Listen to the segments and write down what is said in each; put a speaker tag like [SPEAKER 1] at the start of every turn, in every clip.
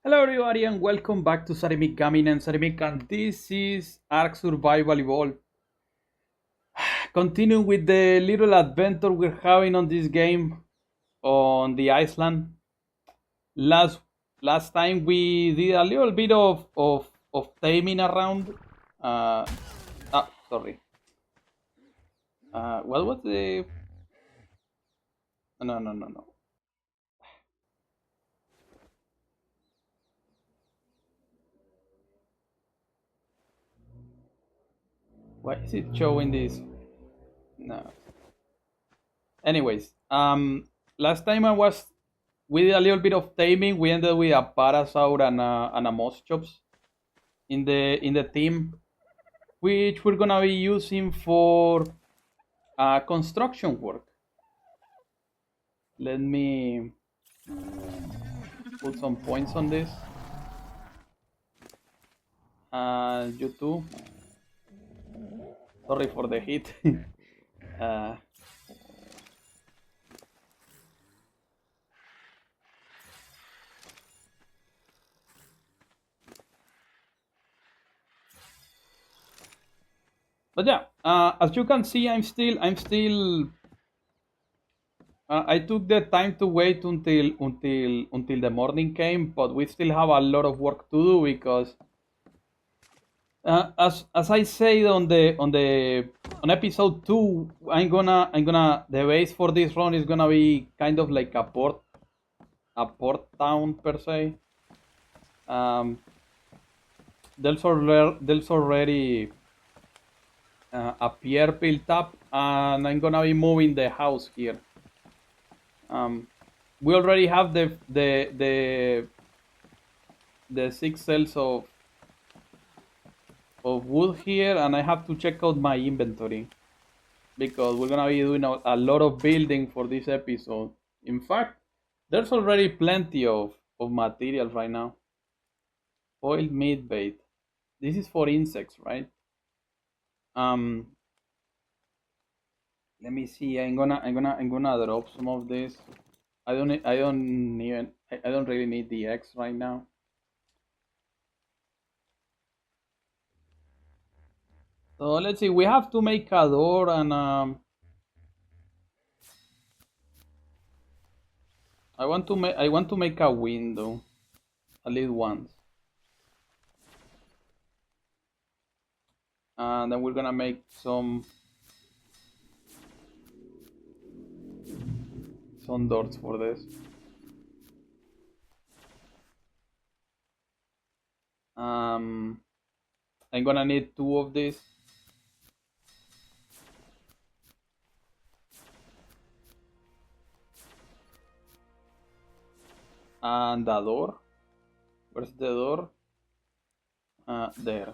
[SPEAKER 1] Hello everybody and welcome back to Sarimic Gaming and Sarimic, and this is ARK Survival Evolved. Continuing with the little adventure we're having on this game on the Iceland. Last last time we did a little bit of taming around. Sorry. What was the... No. Why is it showing this? No. Anyways, last time we did a little bit of taming. We ended with a parasaur and a moschops in the team, which we're gonna be using for construction work. Let me put some points on this. You too. Sorry for the heat. uh, but yeah, as you can see, I'm still. I took the time to wait until the morning came, but we still have a lot of work to do because, as I said on episode 2, I'm gonna the base for this run is gonna be kind of like a port town per se. Um, there's already a pier built up, and I'm gonna be moving the house here. We already have the 6 cells of wood here, and I have to check out my inventory because we're gonna be doing a lot of building for this episode. In fact, there's already plenty of materials right now. Foiled meat bait. This is for insects, right? Um, Let me see. I'm gonna drop some of this. I don't really need the eggs right now. So let's see. We have to make a door, and I want to make a window, at least once. And then we're gonna make some doors for this. Um, I'm gonna need 2 of these. And a door. Where's the door? There.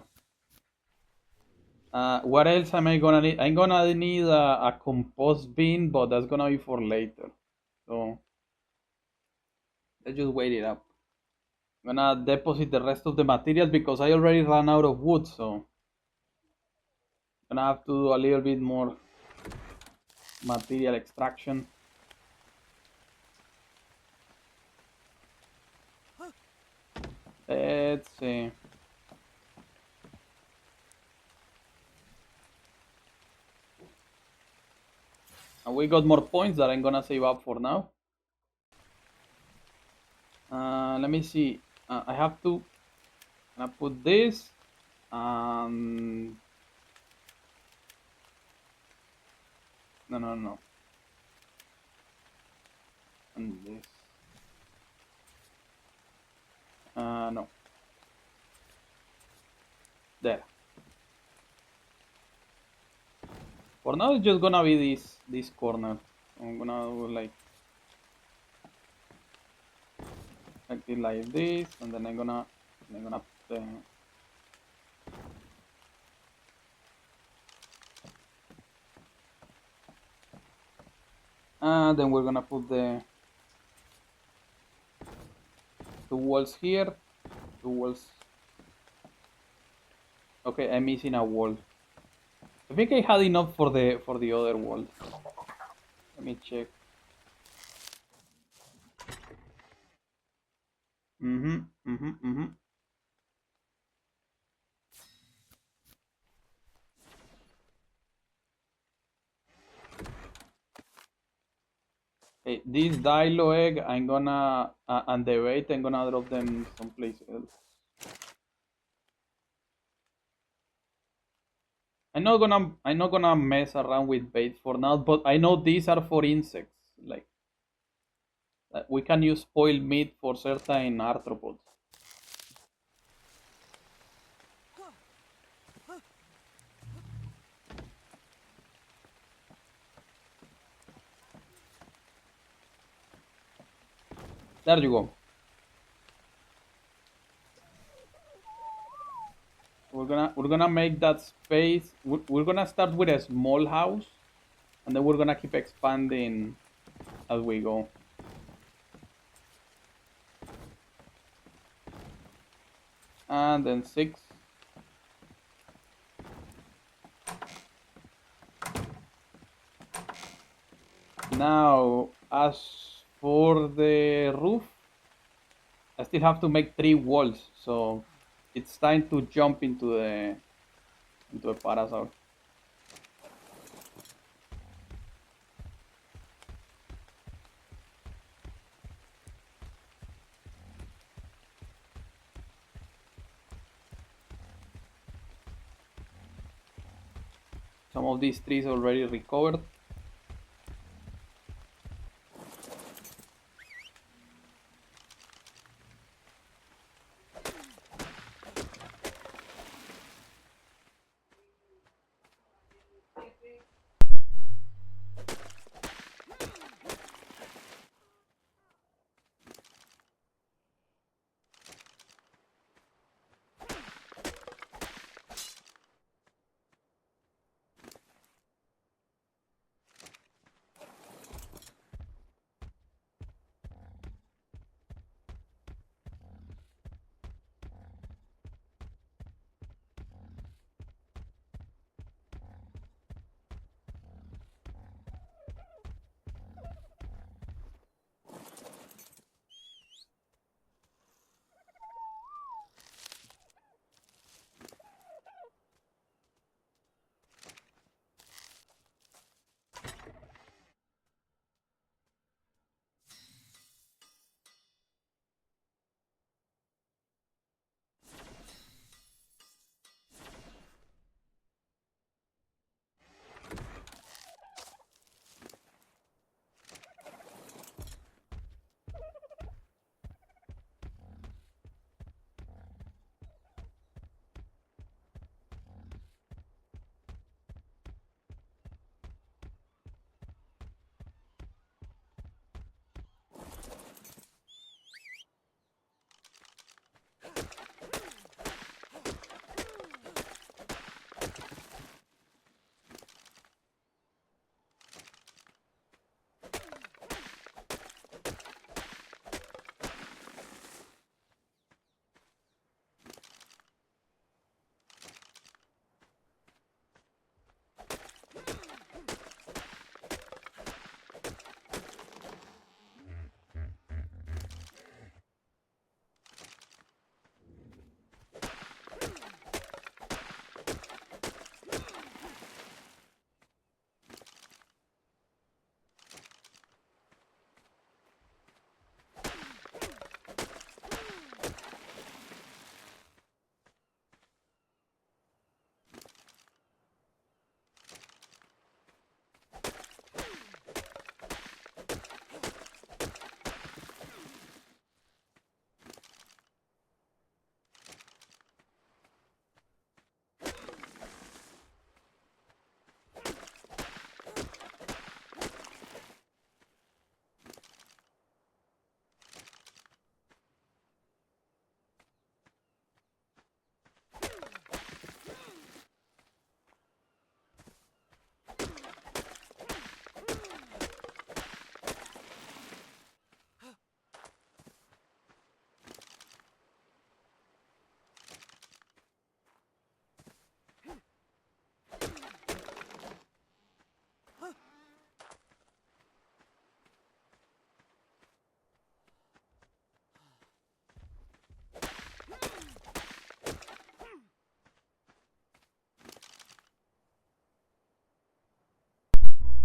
[SPEAKER 1] What else am I gonna need? I'm gonna need a compost bin, but that's gonna be for later. So let's just wait it up. I'm gonna deposit the rest of the materials because I already ran out of wood, so I'm gonna have to do a little bit more material extraction. Let's see. And we got more points that I'm gonna save up for now. Let me see. I have to put this. No. And this. No. There. For now, it's just gonna be this corner. I'm gonna do like it like this, and then I'm gonna put then we're gonna put the 2 walls here, 2 walls. Okay, I'm missing a wall. I think I had enough for the other wall. Let me check. Mm-hmm. Mm-hmm. Mm-hmm. Hey, this dilo egg, I'm gonna and the bait, I'm gonna drop them someplace else. I'm not gonna mess around with bait for now, but I know these are for insects. Like we can use spoiled meat for certain arthropods. There you go. We're gonna make that space. We're gonna start with a small house, and then we're gonna keep expanding as we go. And then 6. Now, as for the roof, I still have to make 3 walls, so it's time to jump into a parasaur. Some of these trees already recovered.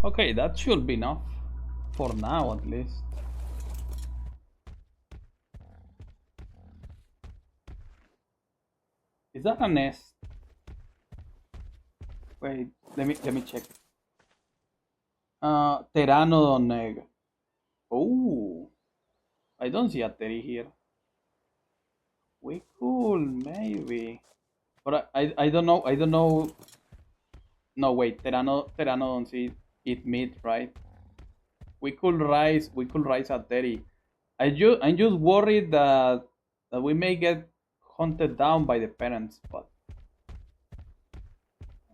[SPEAKER 1] Okay, that should be enough. For now, at least. Is that a nest? Wait, let me check. Pteranodon egg. Oh, I don't see a teddy here. We could maybe, but I don't know. I don't know. No, wait. Pteranodons eat meat, right? We could rise a teddy. I'm just worried that we may get hunted down by the parents, but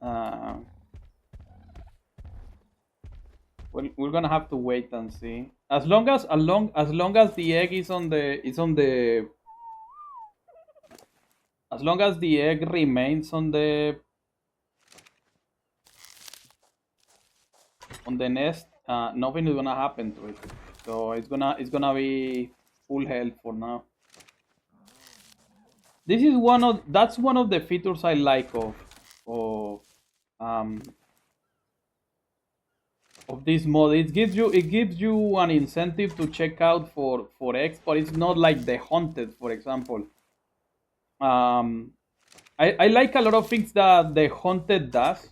[SPEAKER 1] uh, we're gonna have to wait and see. As long as the egg as long as the egg remains on the nest, nothing is gonna happen to it. So it's gonna be full health for now. This is one of the features I like of um of this mod. It gives you an incentive to check out for eggs, but it's not like the hunted, for example. Um, I like a lot of things that the hunted does,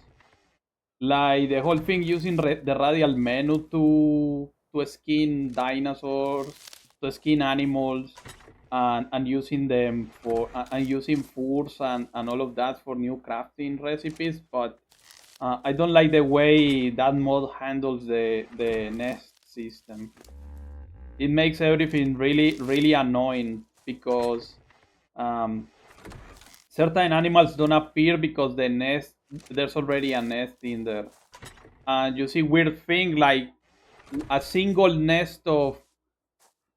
[SPEAKER 1] like the whole thing using the radial menu to skin dinosaurs, to skin animals, and using them for and using furs and all of that for new crafting recipes. But I don't like the way that mod handles the nest system. It makes everything really really annoying because um, certain animals don't appear because there's already a nest in there, and you see weird thing like a single nest of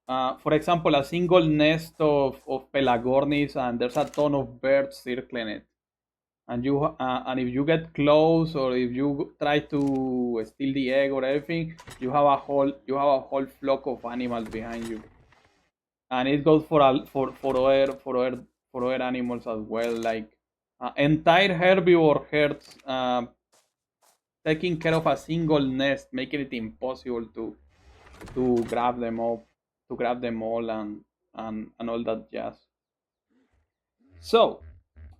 [SPEAKER 1] for example, a single nest of pelagornis, and there's a ton of birds circling it. And if you get close, or if you try to steal the egg or everything, you have a whole flock of animals behind you. And it goes for other animals as well, like entire herbivore herds taking care of a single nest, making it impossible to grab them up, to grab them all, and all that jazz. So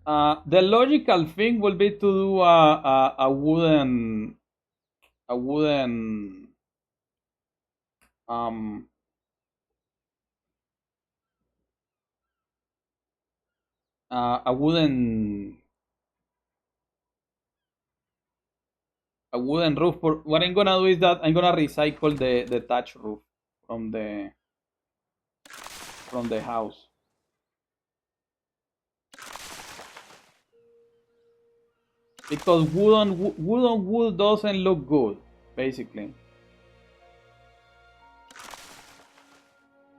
[SPEAKER 1] the logical thing will be to do a wooden um a wooden roof. What I'm gonna do is that I'm gonna recycle the thatch roof from the house, because wooden wood doesn't look good. Basically,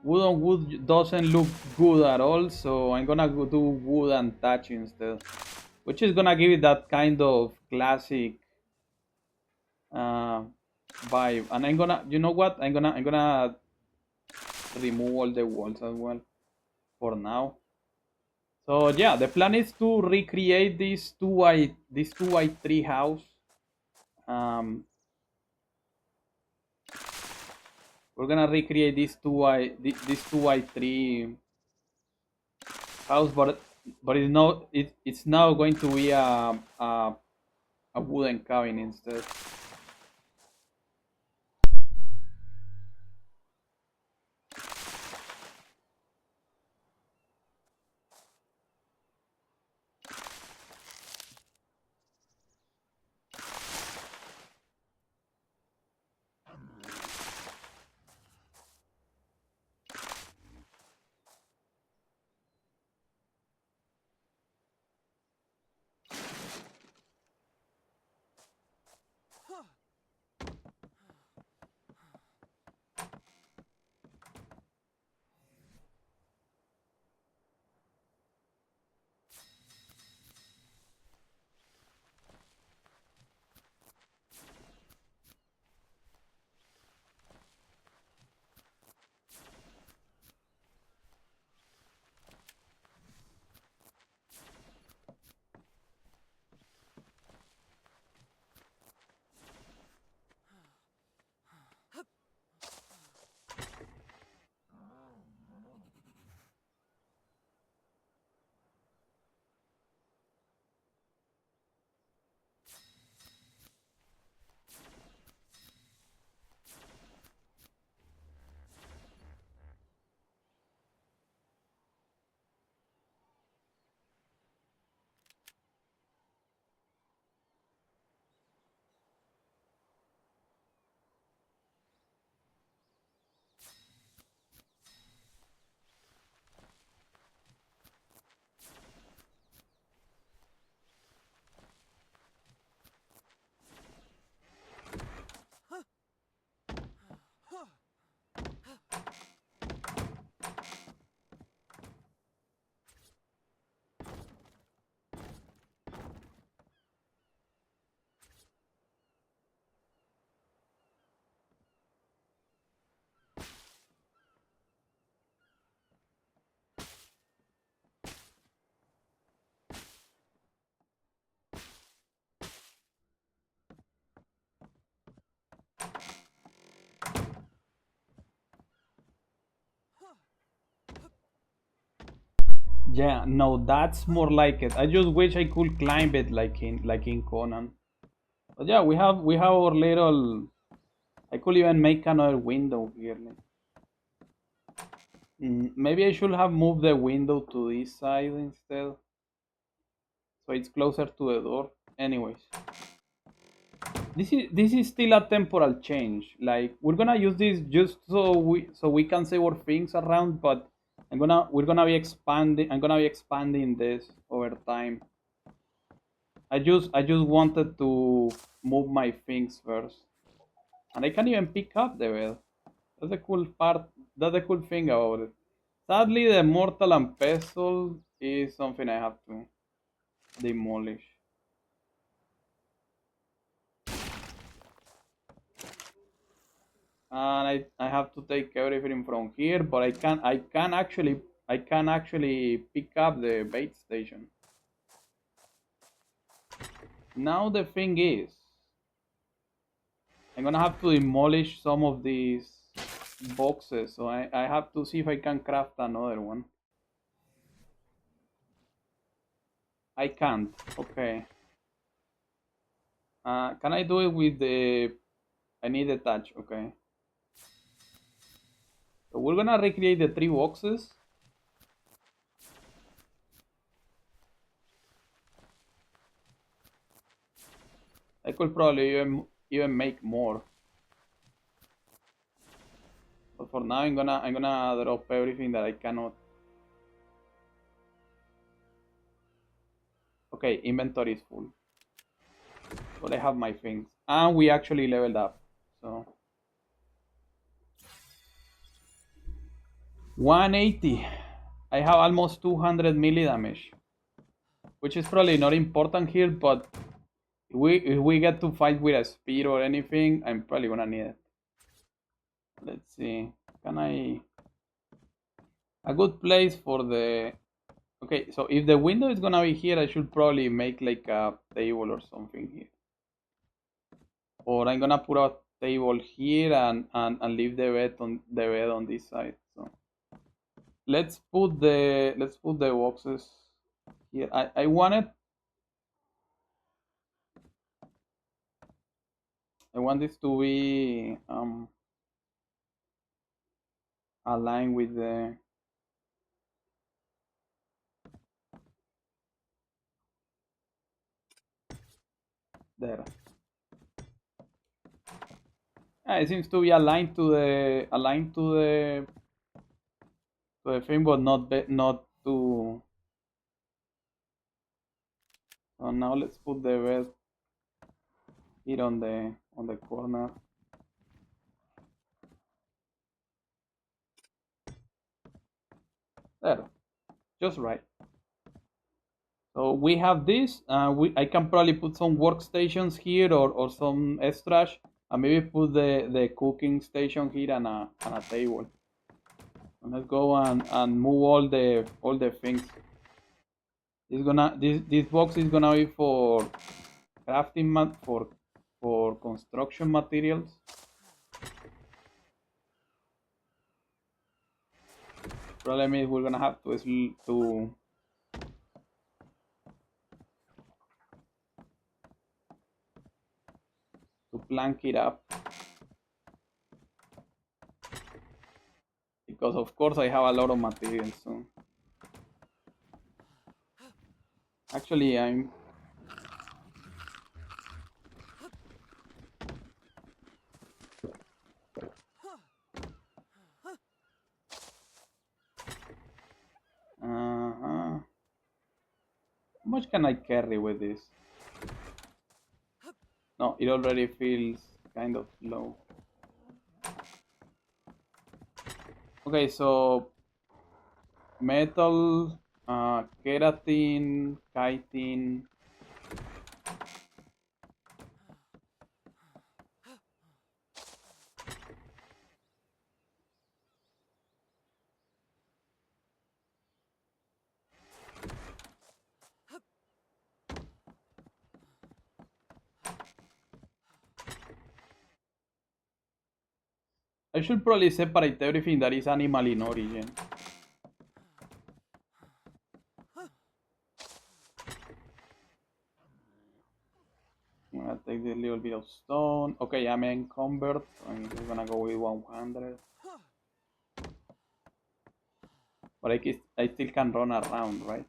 [SPEAKER 1] wooden wood doesn't look good at all. So I'm gonna do wood and thatch instead, which is gonna give it that kind of classic uh, vibe. And you know what? I'm gonna remove all the walls as well for now. So yeah, the plan is to recreate this 2 by 3 house. Um, we're gonna recreate this 2 by 3 house, but it's now going to be a wooden cabin instead. Yeah, no, that's more like it. I just wish I could climb it like in Conan. But yeah, we have our little. I could even make another window here. Maybe I should have moved the window to this side instead, so it's closer to the door. Anyways, this is still a temporal change. Like we're gonna use this just so we can save our things around, but we're gonna be expanding. I'm gonna be expanding this over time. I just wanted to move my things first, and I can even pick up the bed. That's the cool part. That's the cool thing about it. Sadly, the mortal and pestle is something I have to demolish. And I have to take everything from here, but I can actually pick up the bait station. Now the thing is, I'm gonna have to demolish some of these boxes, so I have to see if I can craft another one. I can't. Okay. Can I do it with the? I need a touch. Okay. So we're gonna recreate the three boxes. I could probably even make more. But for now, I'm gonna drop everything that I cannot. Okay, inventory is full, but I have my things, and we actually leveled up. So 180. I have almost 200 melee damage, which is probably not important here, but if we get to fight with a spear or anything, I'm probably gonna need it. Let's see. Can I? A good place for the. Okay, so if the window is gonna be here, I should probably make like a table or something here. Or I'm gonna put a table here and leave the bed on this side. So let's put the boxes here. I want this to be aligned with the there. It seems to be aligned to the thing, but not to. So now let's put the bed here on the corner. There, just right. So we have this. I can probably put some workstations here or some extras, and maybe put the cooking station here and a table. And let's go and move all the things. This box is gonna be for crafting for construction materials. Problem is we're gonna have to plank it up, because of course I have a lot of materials. So actually I'm how much can I carry with this? No, it already feels kind of low. Okay, so metal, keratin, chitin. I should probably separate everything that is animal in origin. take this little bit of stone. Okay, I'm encumbered, so I'm just gonna go with 100. But I still can run around, right?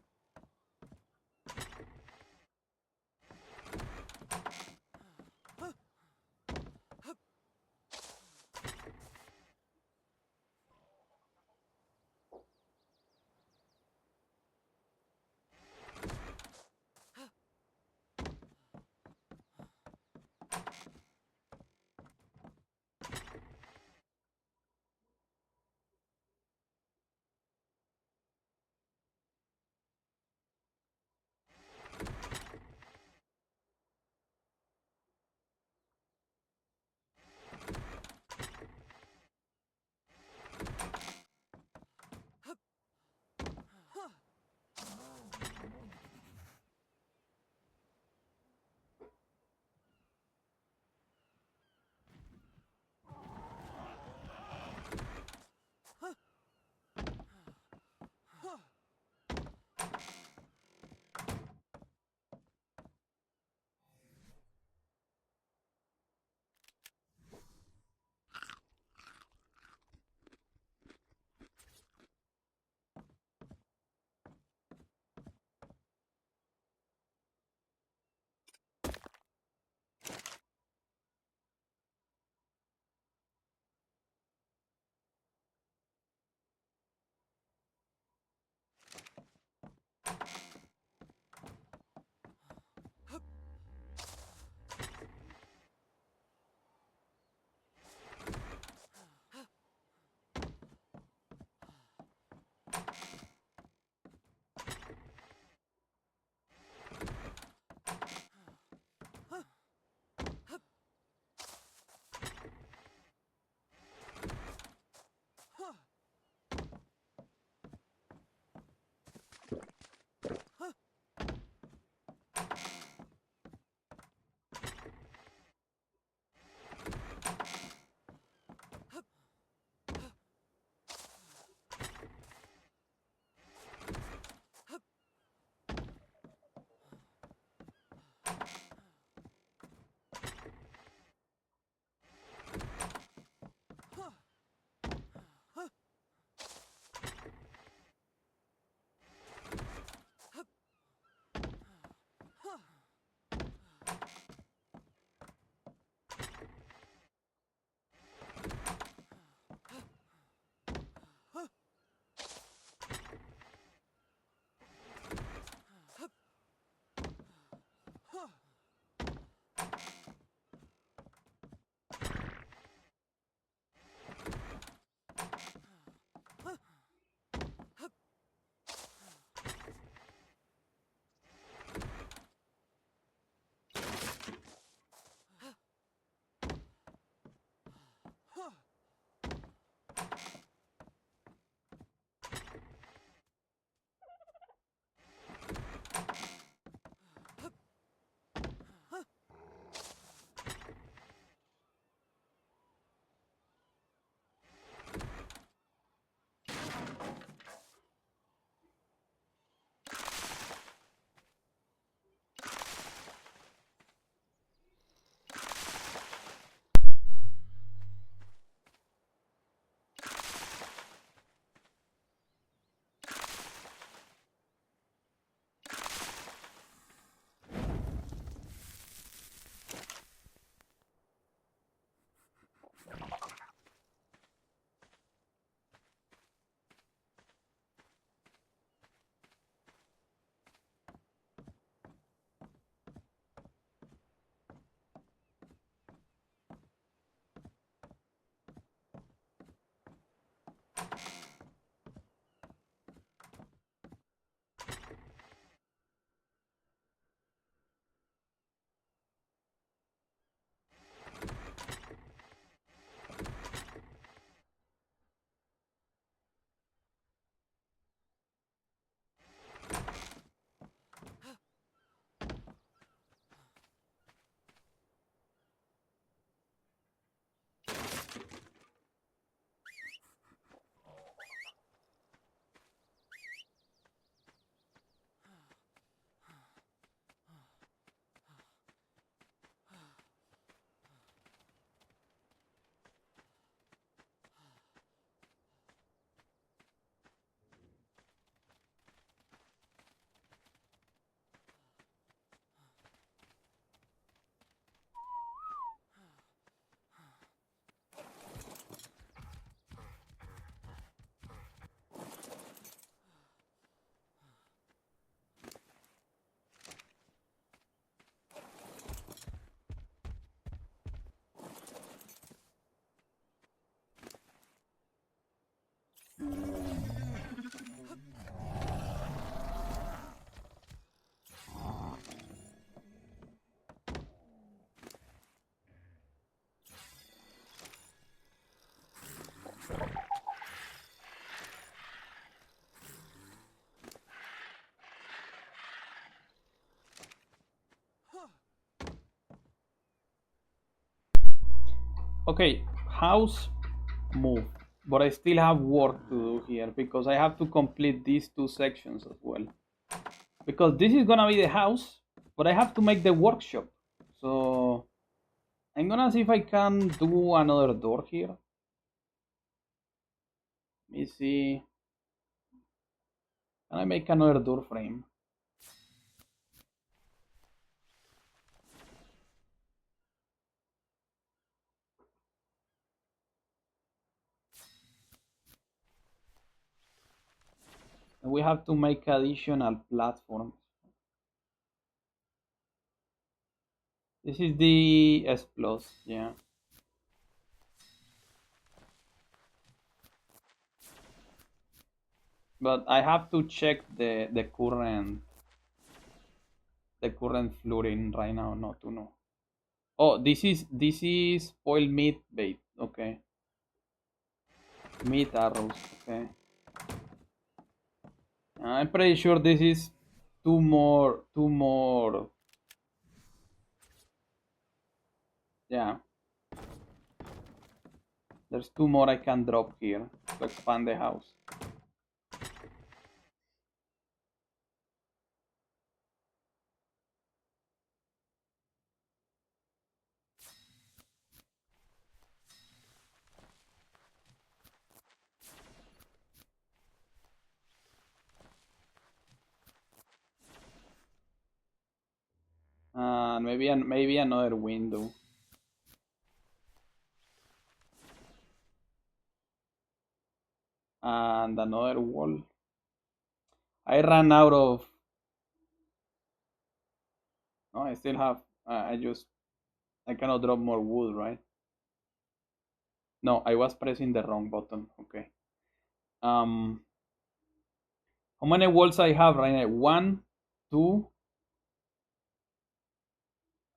[SPEAKER 1] Okay, house move, but I still have work to do here because I have to complete these two sections as well. Because this is gonna be the house, but I have to make the workshop. So I'm gonna see if I can do another door here. Let me see. Can I make another door frame? And we have to make additional platforms. This is the S plus, yeah. But I have to check the current flooring right now, not to know. Oh, this is spoiled meat bait. Okay, meat arrows. Okay, I'm pretty sure this is two more. Yeah, there's two more I can drop here to expand the house. And maybe another window. And another wall. I ran out of. No, I still have. I cannot drop more wood, right? No, I was pressing the wrong button. Okay. Um, how many walls I have right now? One, two.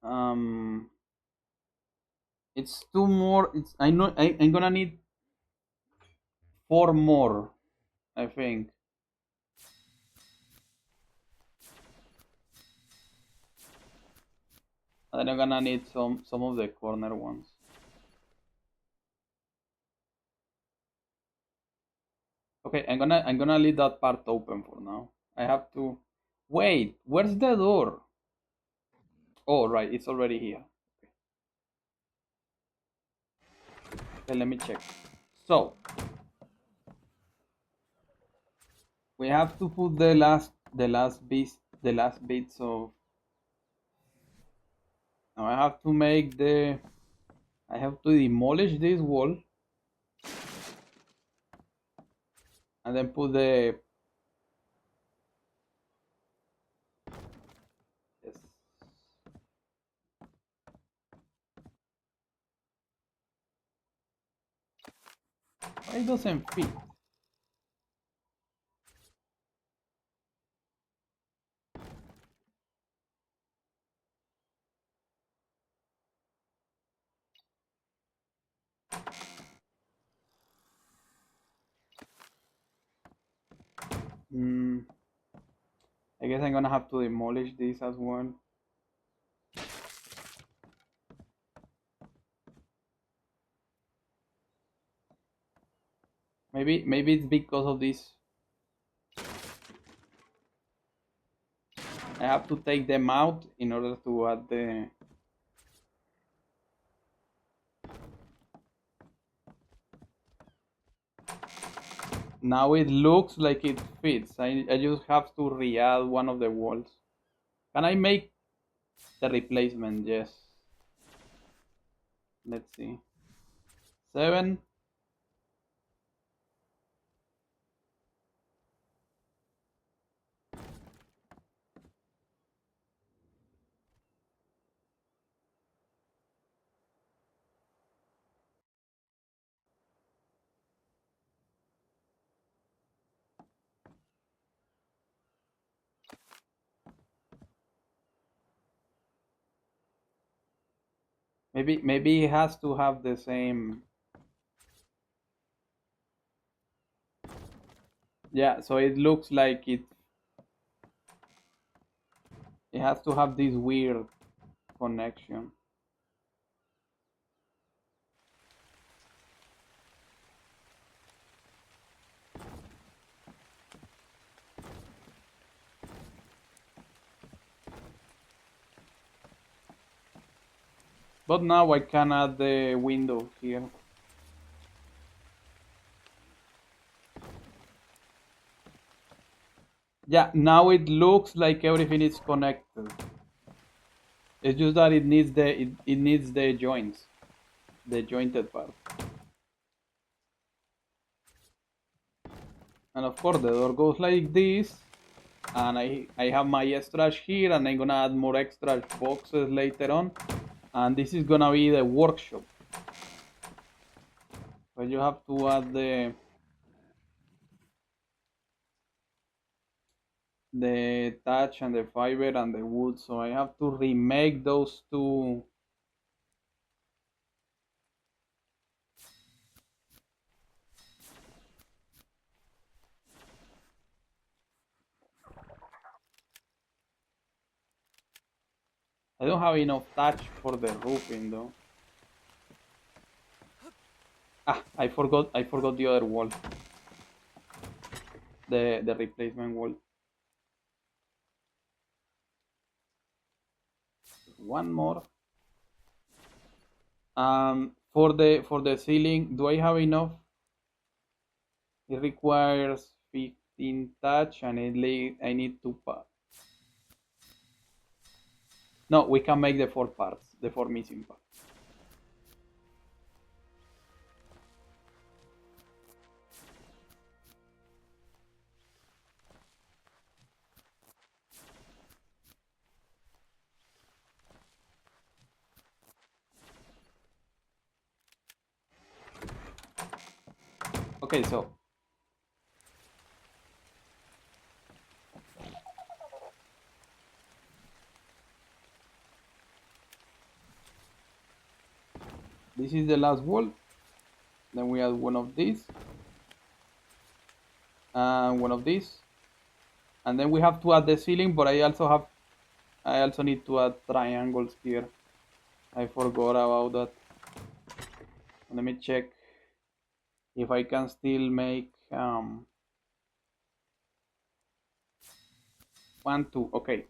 [SPEAKER 1] Um, it's two more. It's I know I'm gonna need four more. I think. And then I'm gonna need some of the corner ones. Okay, I'm gonna leave that part open for now. I have to wait. Where's the door? Oh, right, it's already here. Okay, let me check. So we have to put the last bits of. Now I have to make the. I have to demolish this wall and then put the. Yes. Why it doesn't fit? Hmm. I guess I'm gonna have to demolish this as well. Maybe it's because of this. I have to take them out in order to add the. Now it looks like it fits. I just have to re-add one of the walls. Can I make the replacement? Yes. Let's see. 7. Maybe it has to have the same. Yeah, so it looks like it has to have this weird connection. But now I can add the window here. Yeah, now it looks like everything is connected. It's just that it needs the joints, the jointed part. And of course the door goes like this, and I have my extrash here, and I'm gonna add more extrash boxes later on, and this is gonna be the workshop. So you have to add the thatch and the fiber and the wood, so I have to remake those two. I don't have enough thatch for the roofing though. Ah, I forgot the other wall. The replacement wall. One more. For the ceiling, do I have enough? It requires 15 touch, and I need 2 parts. No, we can make the 4 parts, the 4 missing parts. Okay, so this is the last wall. Then we add one of these and one of these, and then we have to add the ceiling. But I also need to add triangles here. I forgot about that. Let me check if I can still make 1, 2. Okay,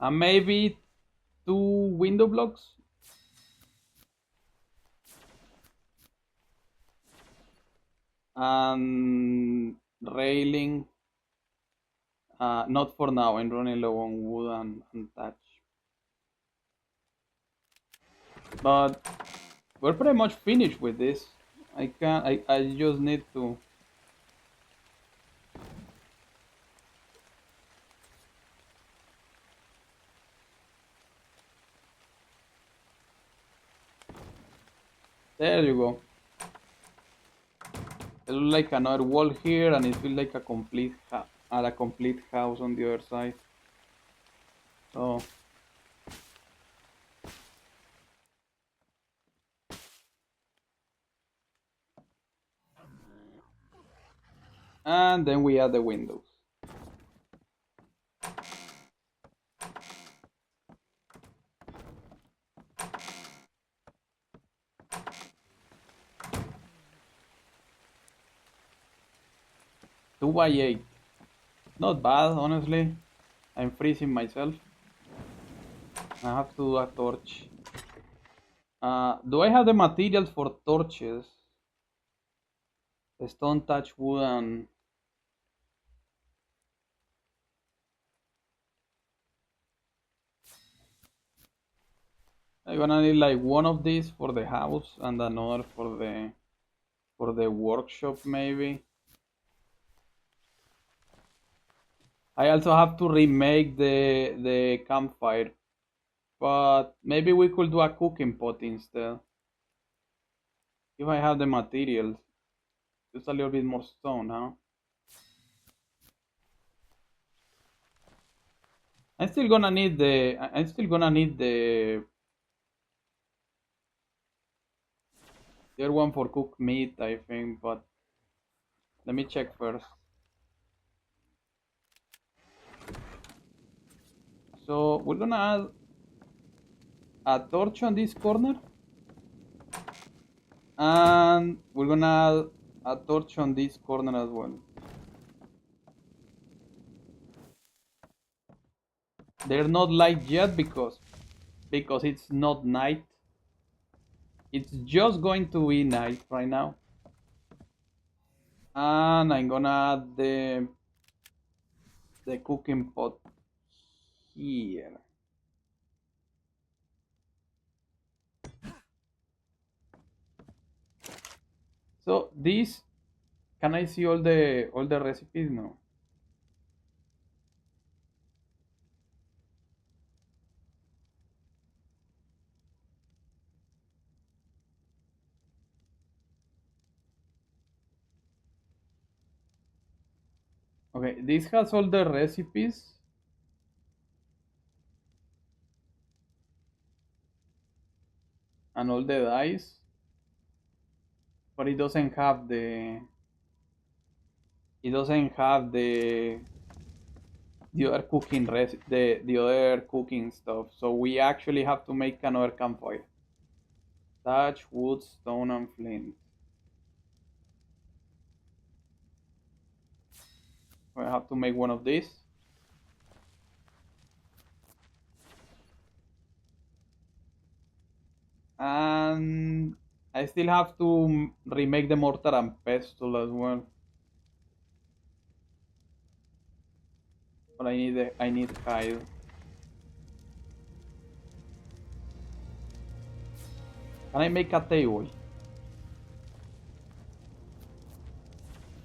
[SPEAKER 1] and maybe 2 window blocks. And railing. Not for now. I'm running low on wood and thatch. But we're pretty much finished with this. I just need to. There you go. It looks like another wall here, and it feels like a complete house on the other side. So and then we add the windows. Two by 8. Not bad, honestly. I'm freezing myself. I have to do a torch. Do I have the materials for torches? Stone, touch, wood, and I'm gonna need like one of these for the house and another for the workshop maybe. I also have to remake the campfire, but maybe we could do a cooking pot instead. If I have the materials, just a little bit more stone, huh? I'm still gonna need the other one for cooked meat, I think, but let me check first. So we're gonna add a torch on this corner, and we're gonna add a torch on this corner as well. They're not light yet because because it's not night. It's just going to be night right now. And I'm gonna add the cooking pot here. So this, can I see all the recipes? No. Okay, this has all the recipes. And all the dice, but it doesn't have the other cooking the other cooking stuff. So we actually have to make another campfire. Thatch, wood, stone, and flint. We have to make one of these. And I still have to remake the mortar and pestle as well. But I need hide. Can I make a table?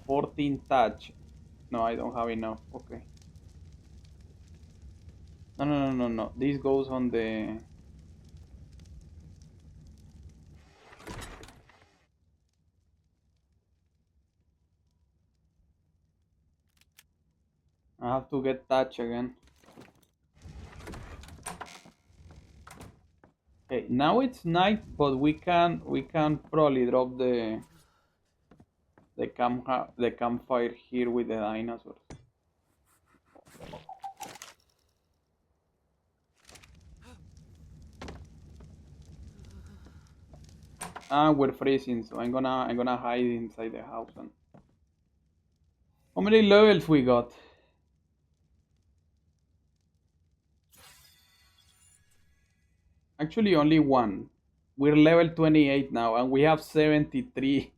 [SPEAKER 1] 14 thatch. No, I don't have enough. Okay. No, no, no, no, no. This goes on the. I have to get thatch again. Okay, now it's night, but we can probably drop the campfire here with the dinosaurs. We're freezing, so I'm gonna hide inside the house. And how many levels we got? Actually, only one. We're level 28 now, and we have 73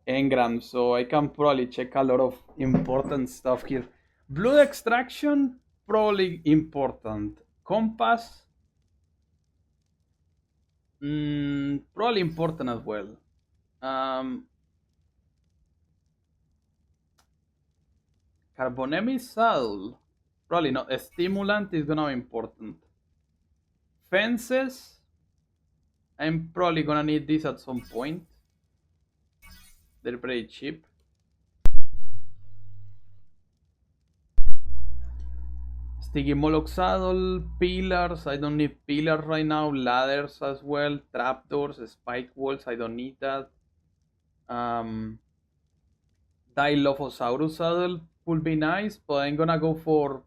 [SPEAKER 1] engrams, so I can probably check a lot of important stuff here. Blood extraction, probably important. Compass, probably important as well. Um, Carbonemic saddle, probably not. A stimulant is gonna be important. Fences, I'm probably gonna need this at some point. They're pretty cheap. Sticky Moloch saddle, pillars, I don't need pillars right now. Ladders as well, trapdoors, spike walls, I don't need that. Um, Dilophosaurus saddle would be nice, but I'm gonna go for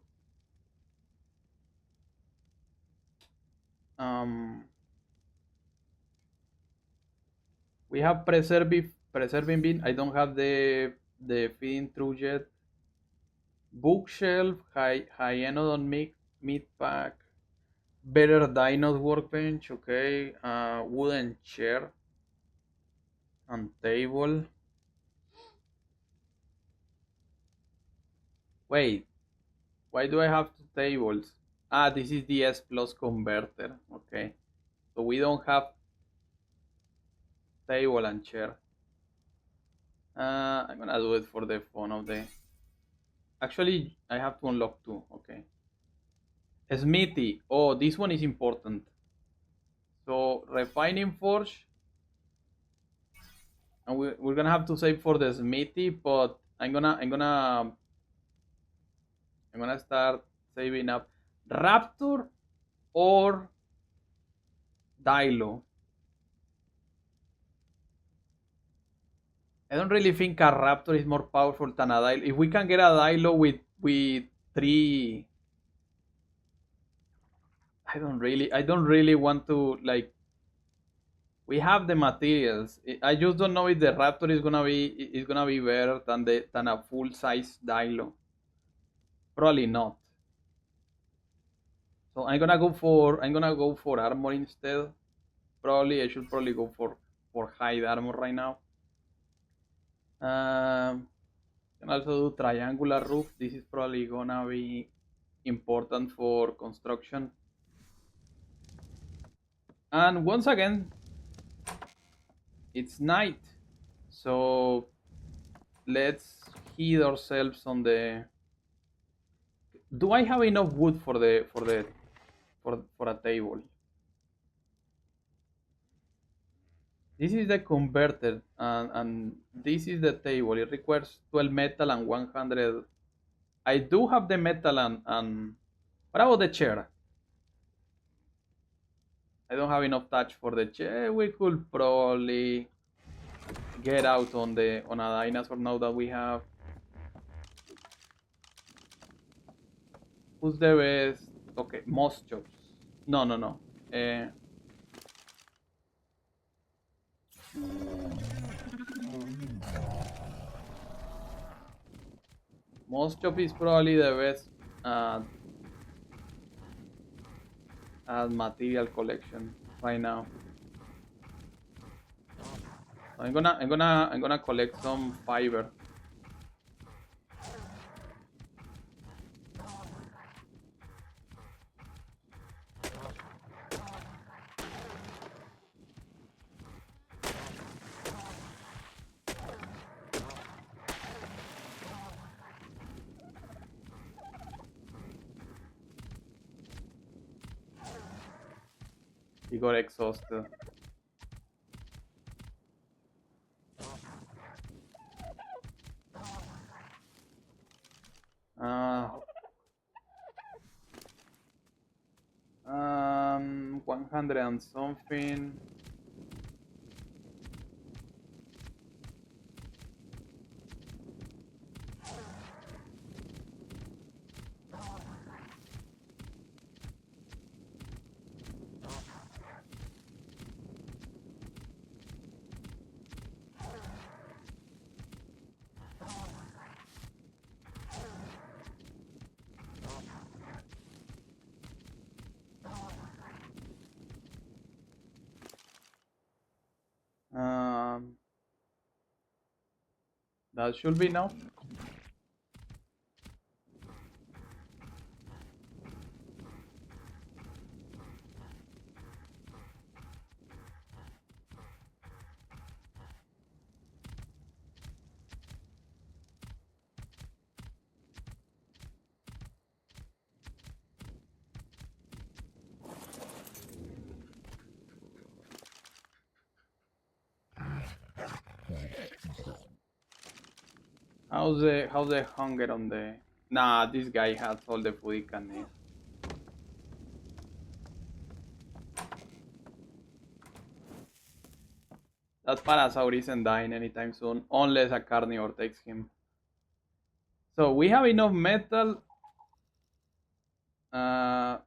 [SPEAKER 1] um, we have preserving bin. I don't have the feeding through yet. Bookshelf, Hyenodon meat pack, better dinos workbench, okay. Wooden chair and table. Wait, why do I have two tables? This is the S plus converter, okay. So we don't have table and chair. I'm gonna do it for the fun of the. Actually, I have to unlock two, okay. Smithy. Oh, this one is important. So refining forge, and we're gonna have to save for the smithy, but I'm gonna start saving up Raptor or Dilo. I don't really think a Raptor is more powerful than a Dilo. If we can get a Dilo with three, I don't really want to like. We have the materials. I just don't know if the Raptor is gonna be better than a full size Dilo. Probably not. So I'm gonna go for armor instead. Probably I should probably go for hide armor right now. Can also do triangular roof. This is probably gonna be important for construction. And once again, it's night, so let's heat ourselves on the. Do I have enough wood for a table? This is the converter, and this is the table. It requires 12 metal and 100. I do have the metal and what about the chair? I don't have enough touch for the chair. We could probably get out on a dinosaur now that we have. Who's the best? Okay, most chops. No, no, no. Most chop is probably the best uh, at material collection right now. I'm gonna collect some fiber. He got exhausted. Uh, 100 and something. Um, that should be enough. How's the hunger on the? Nah, this guy has all the food he can eat. That Parasaur isn't dying anytime soon, unless a carnivore takes him. So we have enough metal, uh,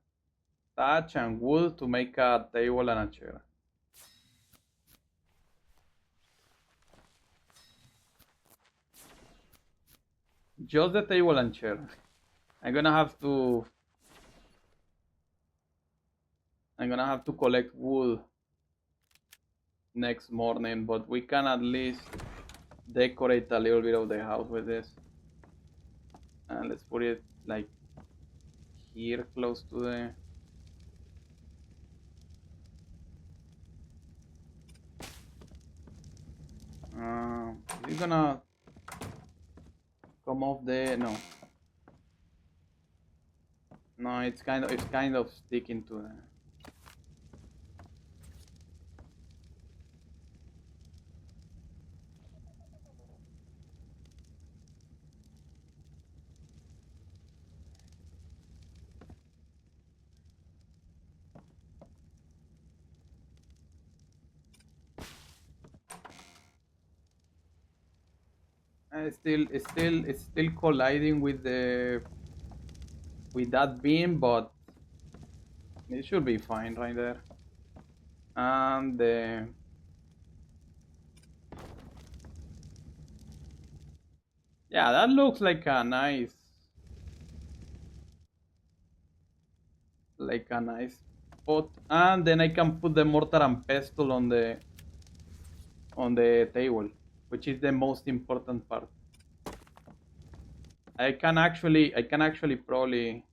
[SPEAKER 1] thatch, and wood to make a table and a chair. Just the table and chair. I'm gonna have to. I'm gonna have to collect wood next morning, but we can at least decorate a little bit of the house with this. And let's put it like here, close to the. Is it gonna come off the? No. No, it's kind of sticking to the. It's still colliding with that beam, but it should be fine right there. And yeah, that looks like a nice spot, and then I can put the mortar and pestle on the table, which is the most important part. I can actually probably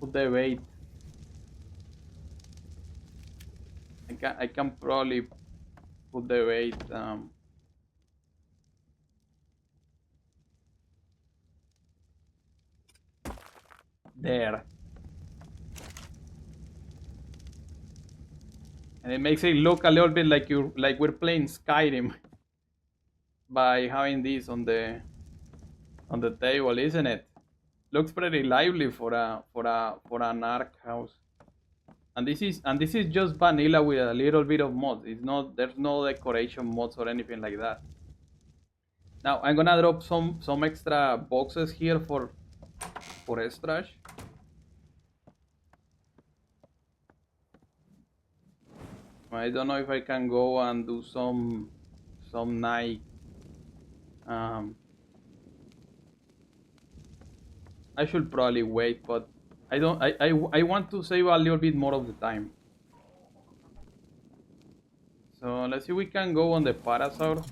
[SPEAKER 1] put the bait. I can probably put the bait there, and it makes it look a little bit like we're playing Skyrim by having this on the table, isn't it? Looks pretty lively for an ARK house. And this is just vanilla with a little bit of mods. It's not there's no decoration mods or anything like that. Now I'm gonna drop some extra boxes here for Estrash. I don't know if I can go and do some night. Um, I should probably wait, but I don't. I want to save a little bit more of the time. So let's see if we can go on the Parasaur.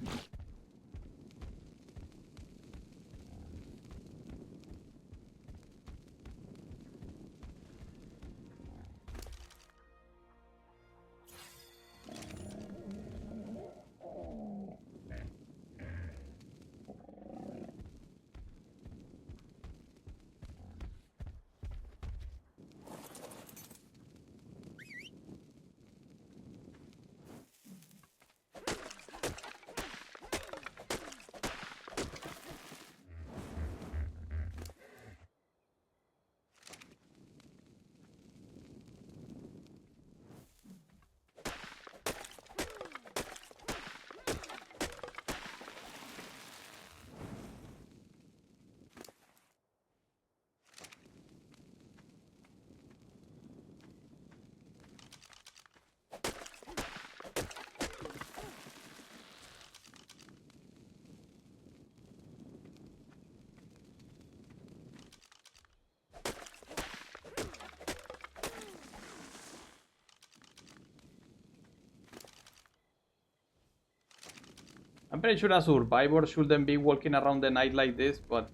[SPEAKER 1] I'm pretty sure a survivor shouldn't be walking around the night like this, but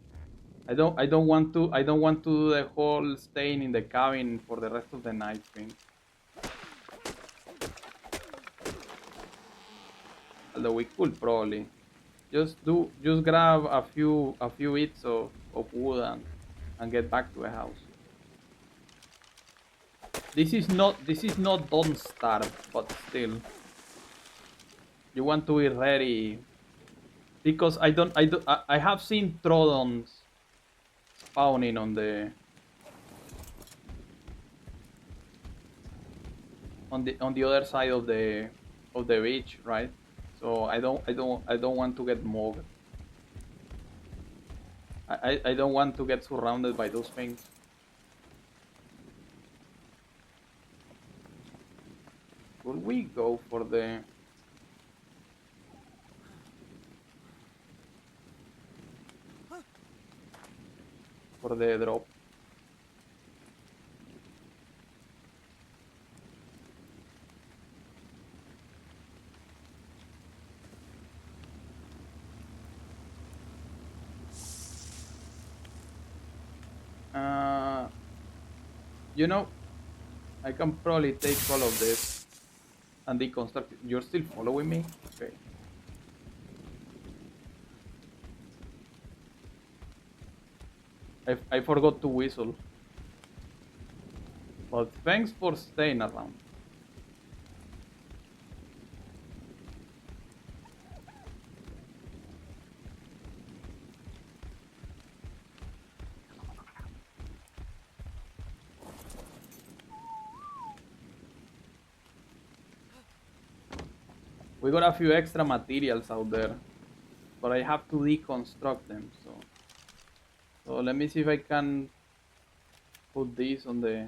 [SPEAKER 1] I don't want to do the whole staying in the cabin for the rest of the night thing. Although we could probably just grab a few bits of wood and get back to the house. This is not don't start, but still you want to be ready because I have seen Troodons spawning on the other side of the beach, right? So I don't want to get mugged. I don't want to get surrounded by those things. Could we go for the drop? You know, I can probably take all of this and deconstruct it. You're still following me? Okay. I forgot to whistle. But thanks for staying around. We got a few extra materials out there, but I have to deconstruct them. So let me see if I can put this on the.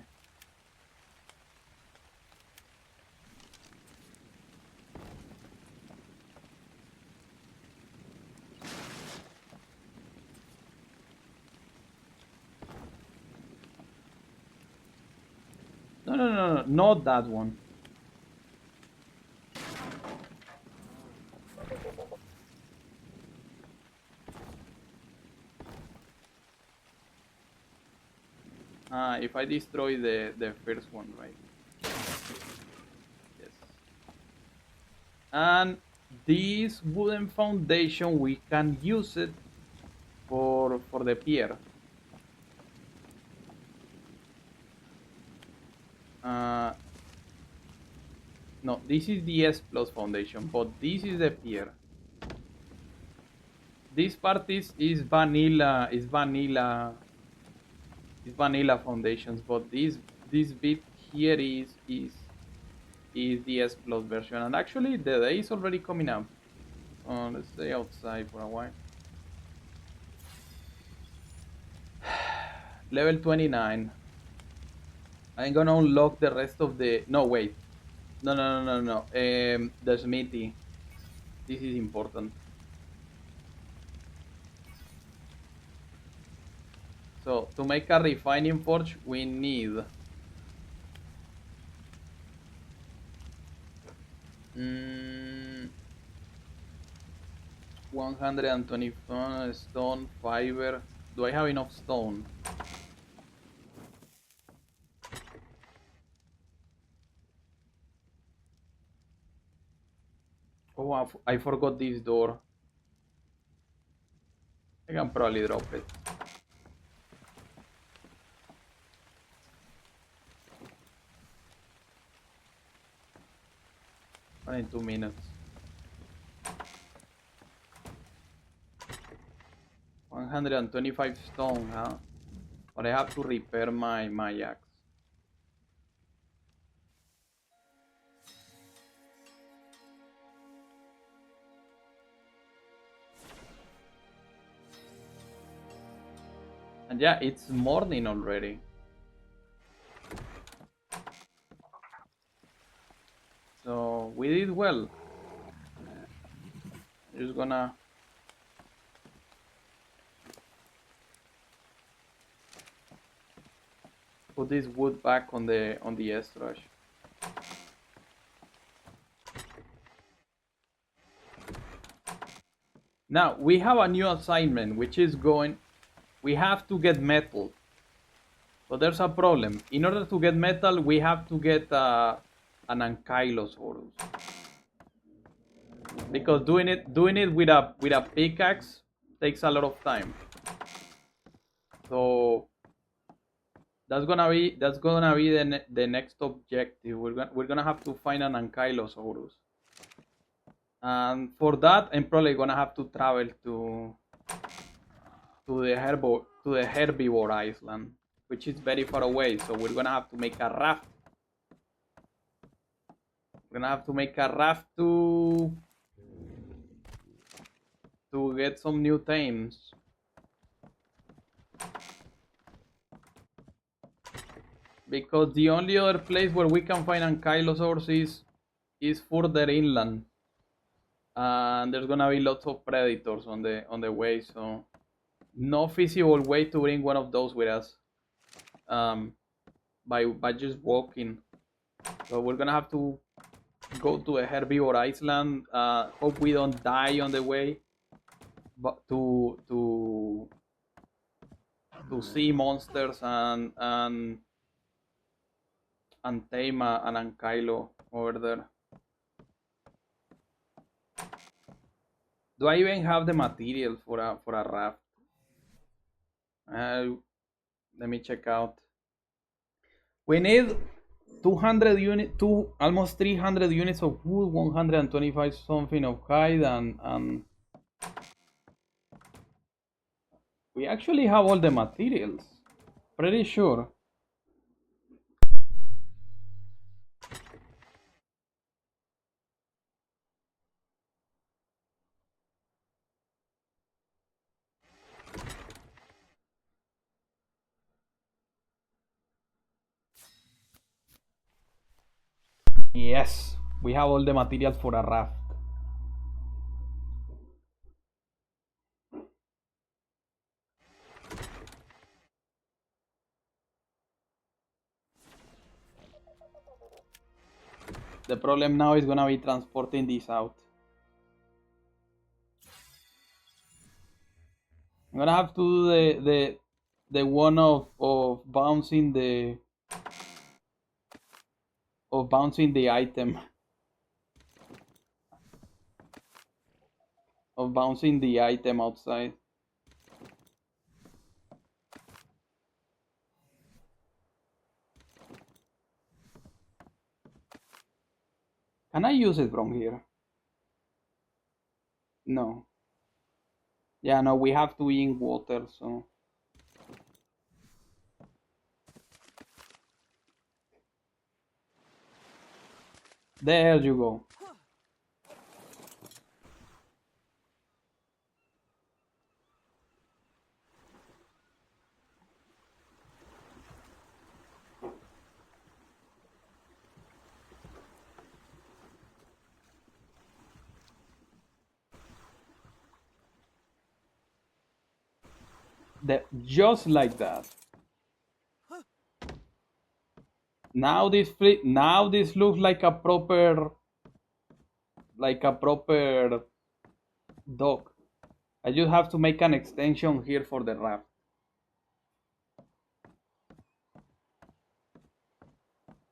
[SPEAKER 1] No, no, no, no, not that one. If I destroy the first one, right? Yes. And this wooden foundation, we can use it for the pier. Uh, no, this is the S plus foundation, but this is the pier. This part is vanilla, is vanilla foundations, but this bit here is the S plus version. And actually, the day is already coming up. Let's stay outside for a while. Level 29. I'm gonna unlock the rest of the. No, wait. No, no, no, no, no. The smithy. This is important. So to make a refining forge, we need 125 stone, fiber. Do I have enough stone? Oh, I forgot this door. I can probably drop it. In 2 minutes. 125 stone, huh? But I have to repair my axe. And yeah, it's morning already. So we did well. Just gonna put this wood back on the estrage. Now we have a new assignment, which is going. We have to get metal. So there's a problem. In order to get metal, we have to get an ankylosaurus. Because doing it with a pickaxe takes a lot of time. So that's gonna be the next objective. We're gonna have to find an ankylosaurus. And for that, I'm probably gonna have to travel to the herbivore island, which is very far away. So we're gonna have to make a raft. We're gonna have to make a raft to get some new tames. Because the only other place where we can find ankylosaurs is further inland. And there's gonna be lots of predators on the way, so no feasible way to bring one of those with us by just walking. So we're gonna have to go to a herbivore island. Hope we don't die on the way, but to see monsters and tame an ankylo over there. Do I even have the material for a raft? Let me check out. We need 200 units, almost 300 units of wood, 125 something of hide, and we actually have all the materials. Pretty sure. Yes, we have all the materials for a raft. The problem now is gonna be transporting this out. I'm gonna have to do the one of bouncing the item, of bouncing the item outside. Can I use it from here? No. Yeah, no, we have to be in water, so. There you go. Just like that. Now this looks like a proper dock. I just have to make an extension here for the raft.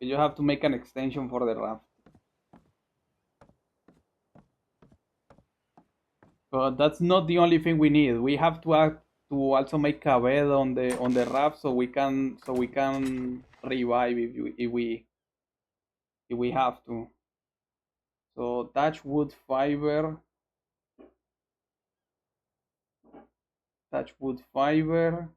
[SPEAKER 1] You have to make an extension for the raft. But that's not the only thing we need. We have to also make a bed on the raft so we can revive if we have to. So thatch wood fiber. Thatch wood fiber.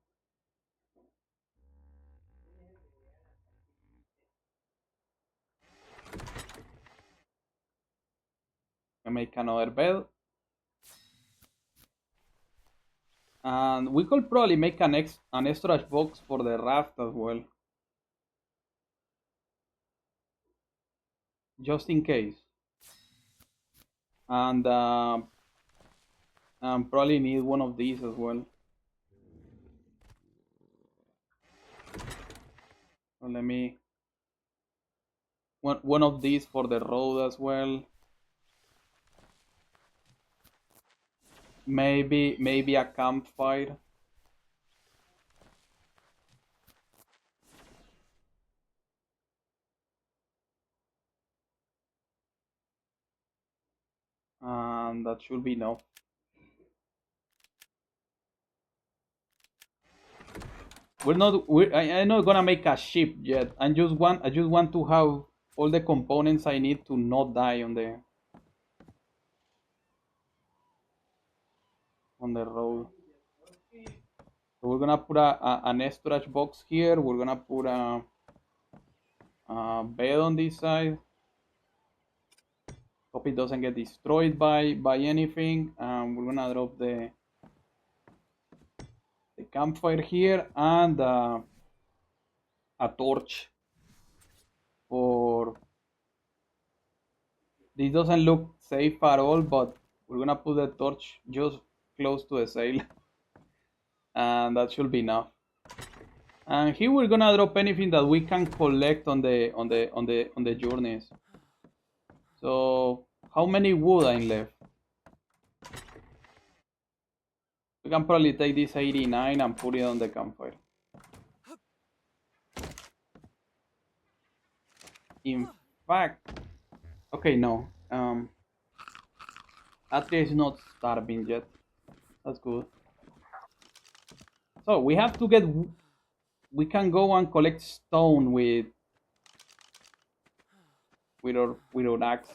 [SPEAKER 1] I make another bed. And we could probably make an storage box for the raft as well. Just in case. And probably need one of these as well. So let me one of these for the road as well. Maybe a campfire. And that should be enough. I'm not gonna make a ship yet. I just want to have all the components I need to not die on the road. So we're gonna put an storage box here. We're gonna put a bed on this side. Hope it doesn't get destroyed by anything. We're gonna drop the campfire here and a torch. For this doesn't look safe at all, but we're gonna put the torch just close to the sail, and that should be enough. And here we're gonna drop anything that we can collect on the journeys. So how many wood I left? We can probably take this 89 and put it on the campfire. In fact, okay, no. Atria is not starving yet. That's good. So we have to get. We can go and collect stone with our axe.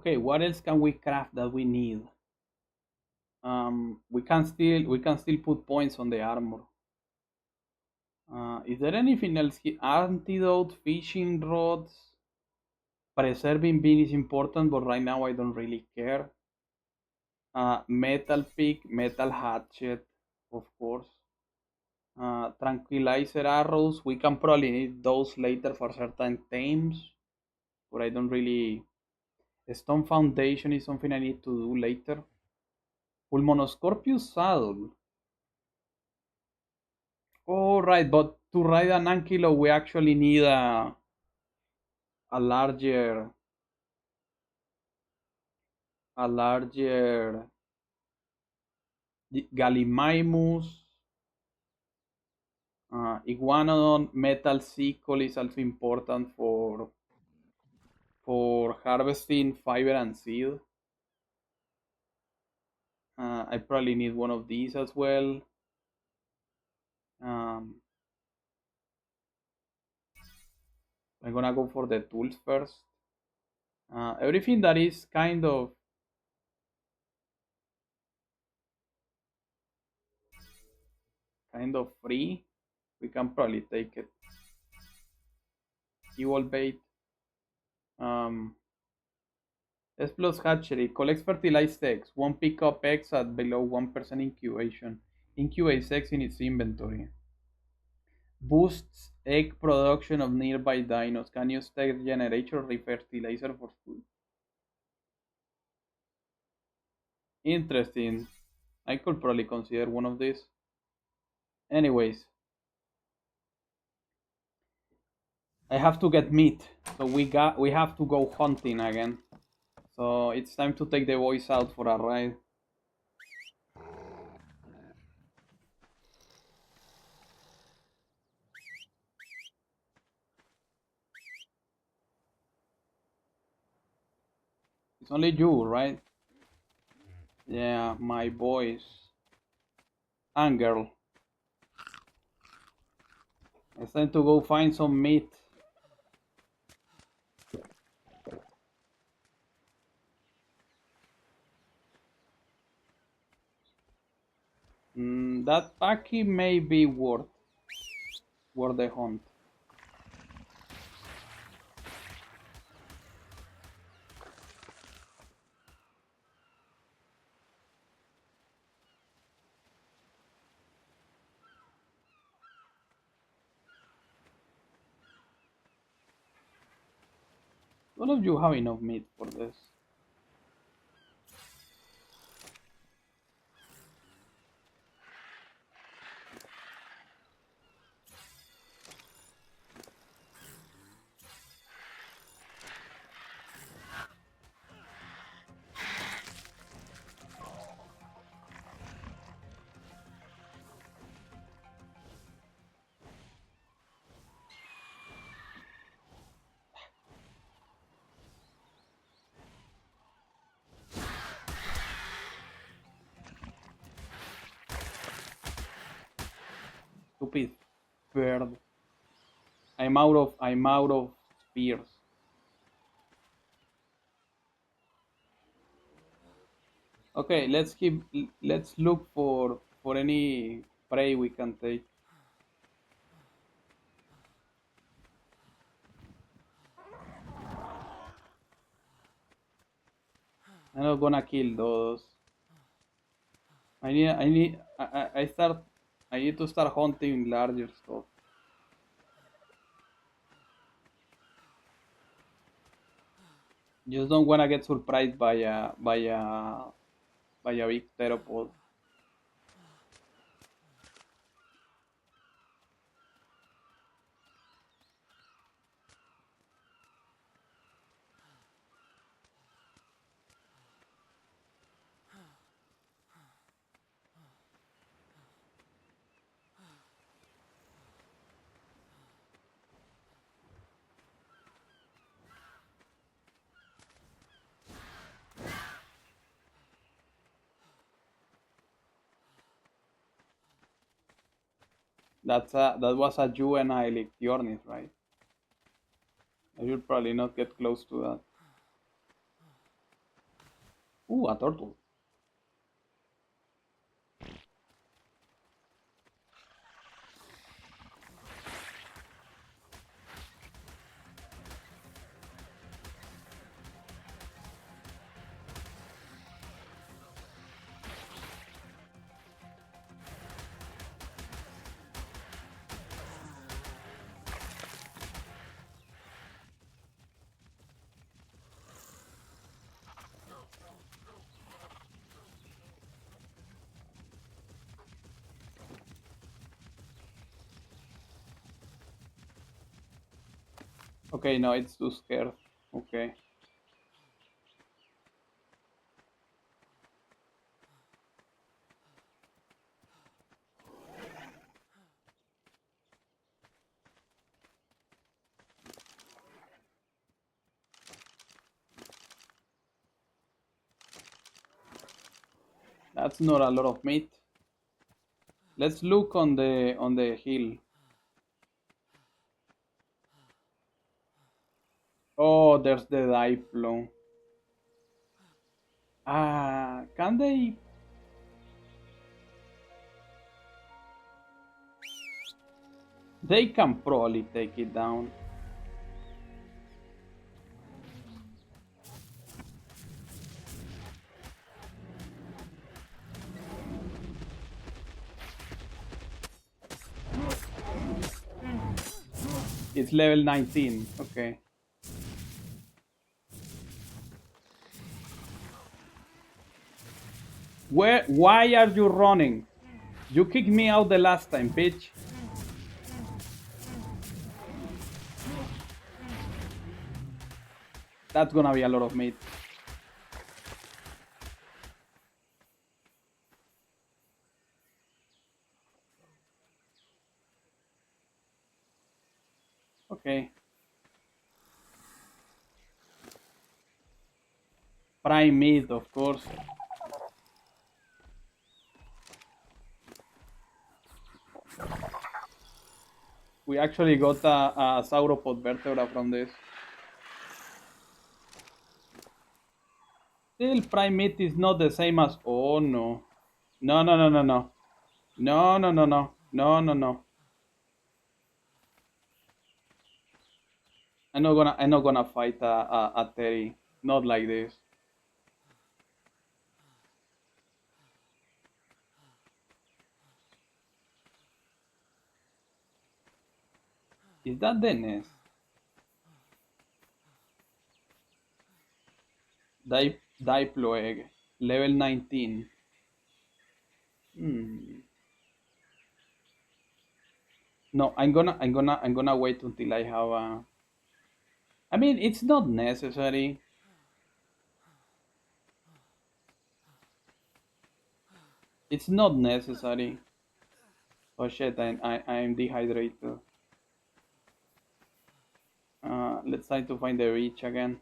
[SPEAKER 1] Okay, what else can we craft that we need? We can still put points on the armor. Is there anything else here? Antidote, fishing rods, preserving bean is important, but right now I don't really care. Metal pick, metal hatchet, of course. Tranquilizer arrows. We can probably need those later for certain themes, but I don't really. Stone foundation is something I need to do later. Pulmonoscorpius saddle. Oh right, but to ride an ankylo we actually need a larger a larger Gallimimus. Iguanodon metal sickle is also important for harvesting fiber and seed. I probably need one of these as well. Um, I'm gonna go for the tools first. Everything that is kind of free, we can probably take it. Evil bait. Um, S plus hatchery collects fertilized eggs. One pick up eggs at below 1% incubation. Incubates eggs in its inventory. Boosts egg production of nearby dinos. Can use egg generator refertilizer for food. Interesting. I could probably consider one of these. Anyways, I have to get meat, so we have to go hunting again. So it's time to take the boys out for a ride. It's only you, right? Yeah, my boys and girl. It's time to go find some meat. That Paki may be worth the hunt. None of you have enough meat for this. Stupid bird. I'm out of spears. Okay, let's look for any prey we can take. I'm not gonna kill those. I need to start hunting larger stuff. Just don't wanna get surprised by a big theropod. That was a juvenile Ichthyornis, right? I should probably not get close to that. A turtle. Okay, no, it's too scared. Okay. That's not a lot of meat. Let's look on the hill. Oh, there's the Diplo. Can they? They can probably take it down. It's level 19. Okay. Where? Why are you running? You kicked me out the last time, bitch. That's gonna be a lot of meat. Okay. Prime meat, of course. We actually got a sauropod vertebra from this. Still, prime meat is not the same as. Oh no. No, no, no, no, no. No, no, no, no. No, no, no. I'm not gonna fight a Terry. Not like this. Is that the nest? Diplo egg. Level 19. Hmm. No, I'm gonna wait until I have a. I mean, it's not necessary. It's not necessary. Oh shit, I'm dehydrated. Let's try to find the reach again.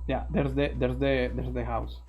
[SPEAKER 1] Yeah, there's the house.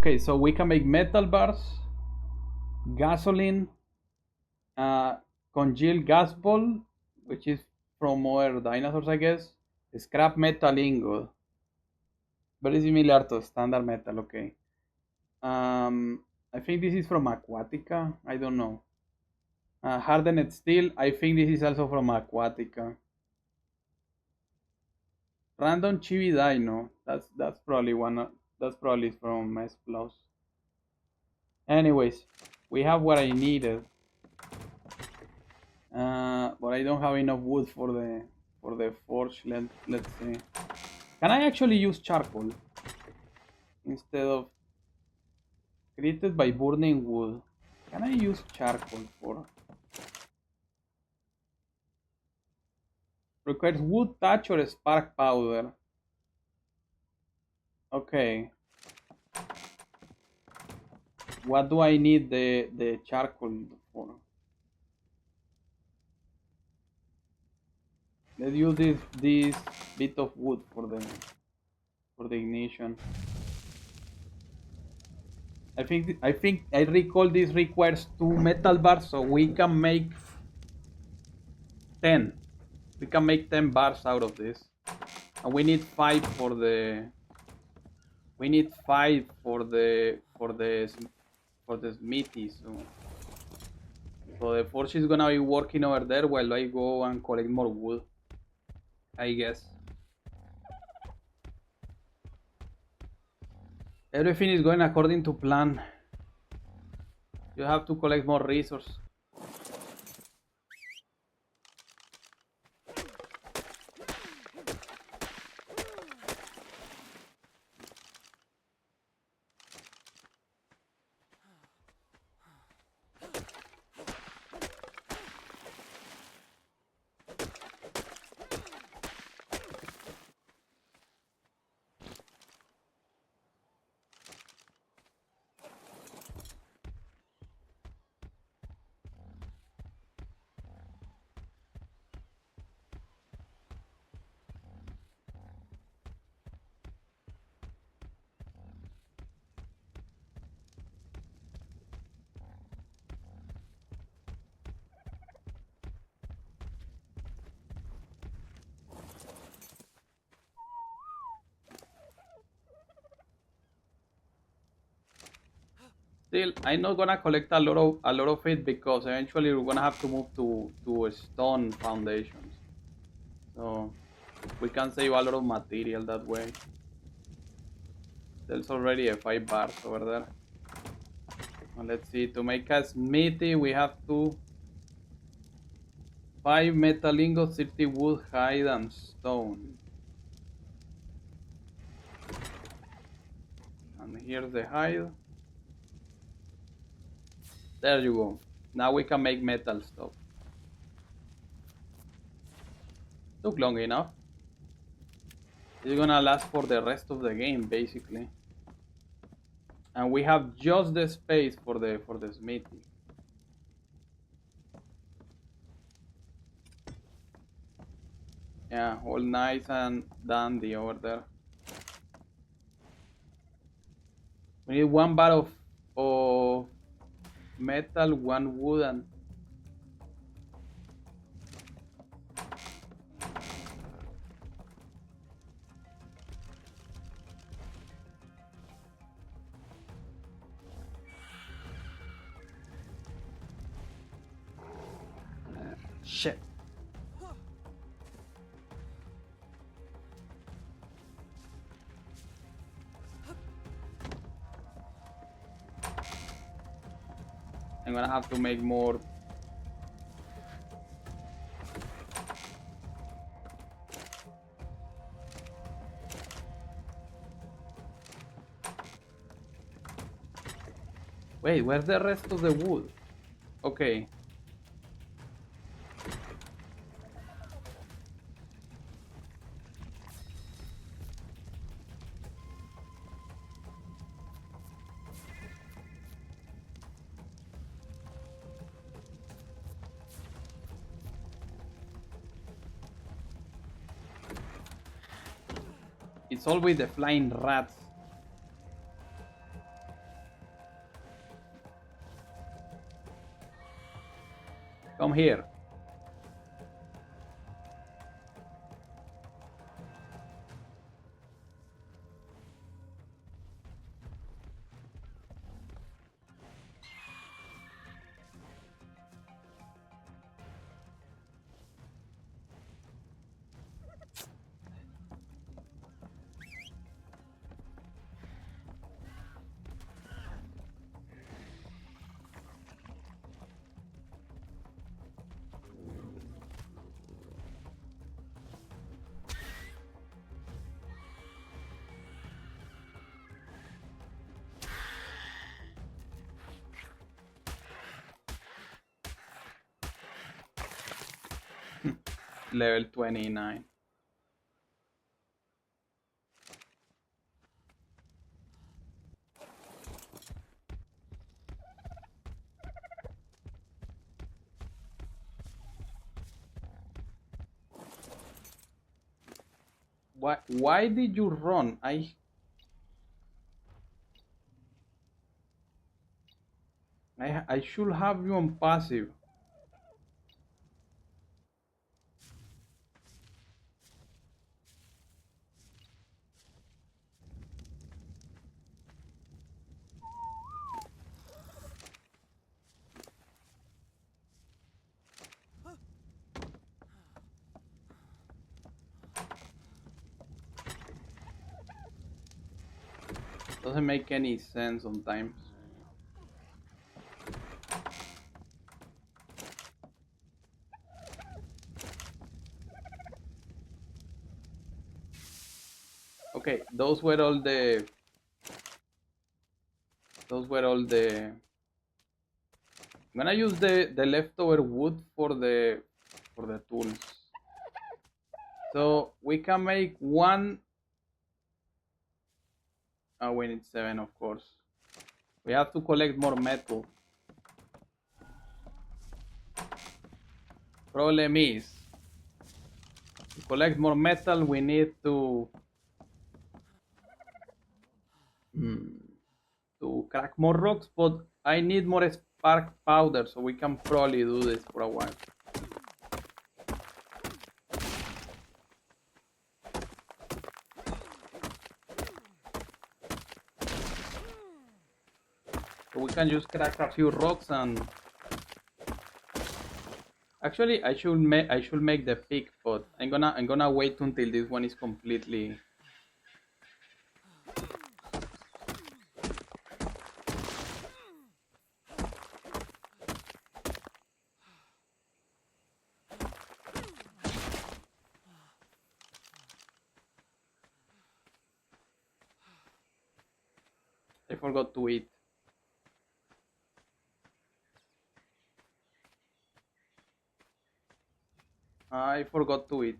[SPEAKER 1] Okay, so we can make metal bars, gasoline, congealed gas ball, which is from other dinosaurs, I guess. Scrap metal ingot, very similar to standard metal. Okay. I think this is from Aquatica. I don't know. Hardened steel. I think this is also from Aquatica. Random chibi dino. That's probably one. That's probably from S Plus. Anyways, we have what I needed, but I don't have enough wood for the forge. Let's see. Can I actually use charcoal instead of created by burning wood? Can I use charcoal for? Requires wood, thatch, or spark powder. Okay. What do I need the charcoal for? Let's use this bit of wood for the ignition. I think I recall this requires 2 metal bars, so we can make 10. We can make 10 bars out of this, and we need 5 for the. We need 5 for the smithy. So the forge is gonna be working over there while I go and collect more wood, I guess. Everything is going according to plan. You have to collect more resources. Still, I'm not gonna collect a lot of it because eventually we're gonna have to move to stone foundations. So we can save a lot of material that way. There's already a 5 bars over there. And let's see, to make a smithy we have to 5 metal ingots, 30 wood, hide, and stone. And here's the hide. There you go. Now we can make metal stuff. Took long enough. It's gonna last for the rest of the game, basically. And we have just the space for the smithy. Yeah, all nice and dandy over there. We need 1 bar of metal, 1 wood, and shit. I'm gonna have to make more. Wait, where's the rest of the wood? Okay. It's always the flying rats. Come here. Level 29. Why did you run? I should have you on passive. Doesn't make any sense sometimes. Okay, those were all the I'm gonna use the leftover wood for the tools. So we can make one. Oh, we need 7, of course. We have to collect more metal. Problem is, to collect more metal, we need to crack more rocks, but I need more spark powder, so we can probably do this for a while. So we can just crack a few rocks and actually I should make the pick, but I'm gonna wait until this one is completely. I forgot to eat. I forgot to eat.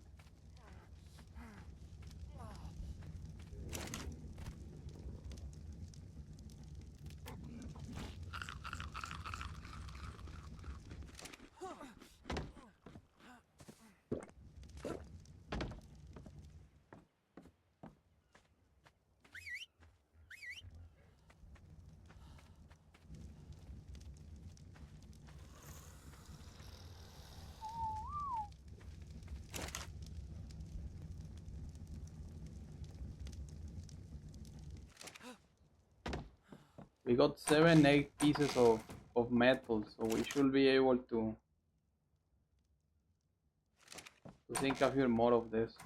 [SPEAKER 1] We got 8 pieces of metal, so we should be able to think a few more of this.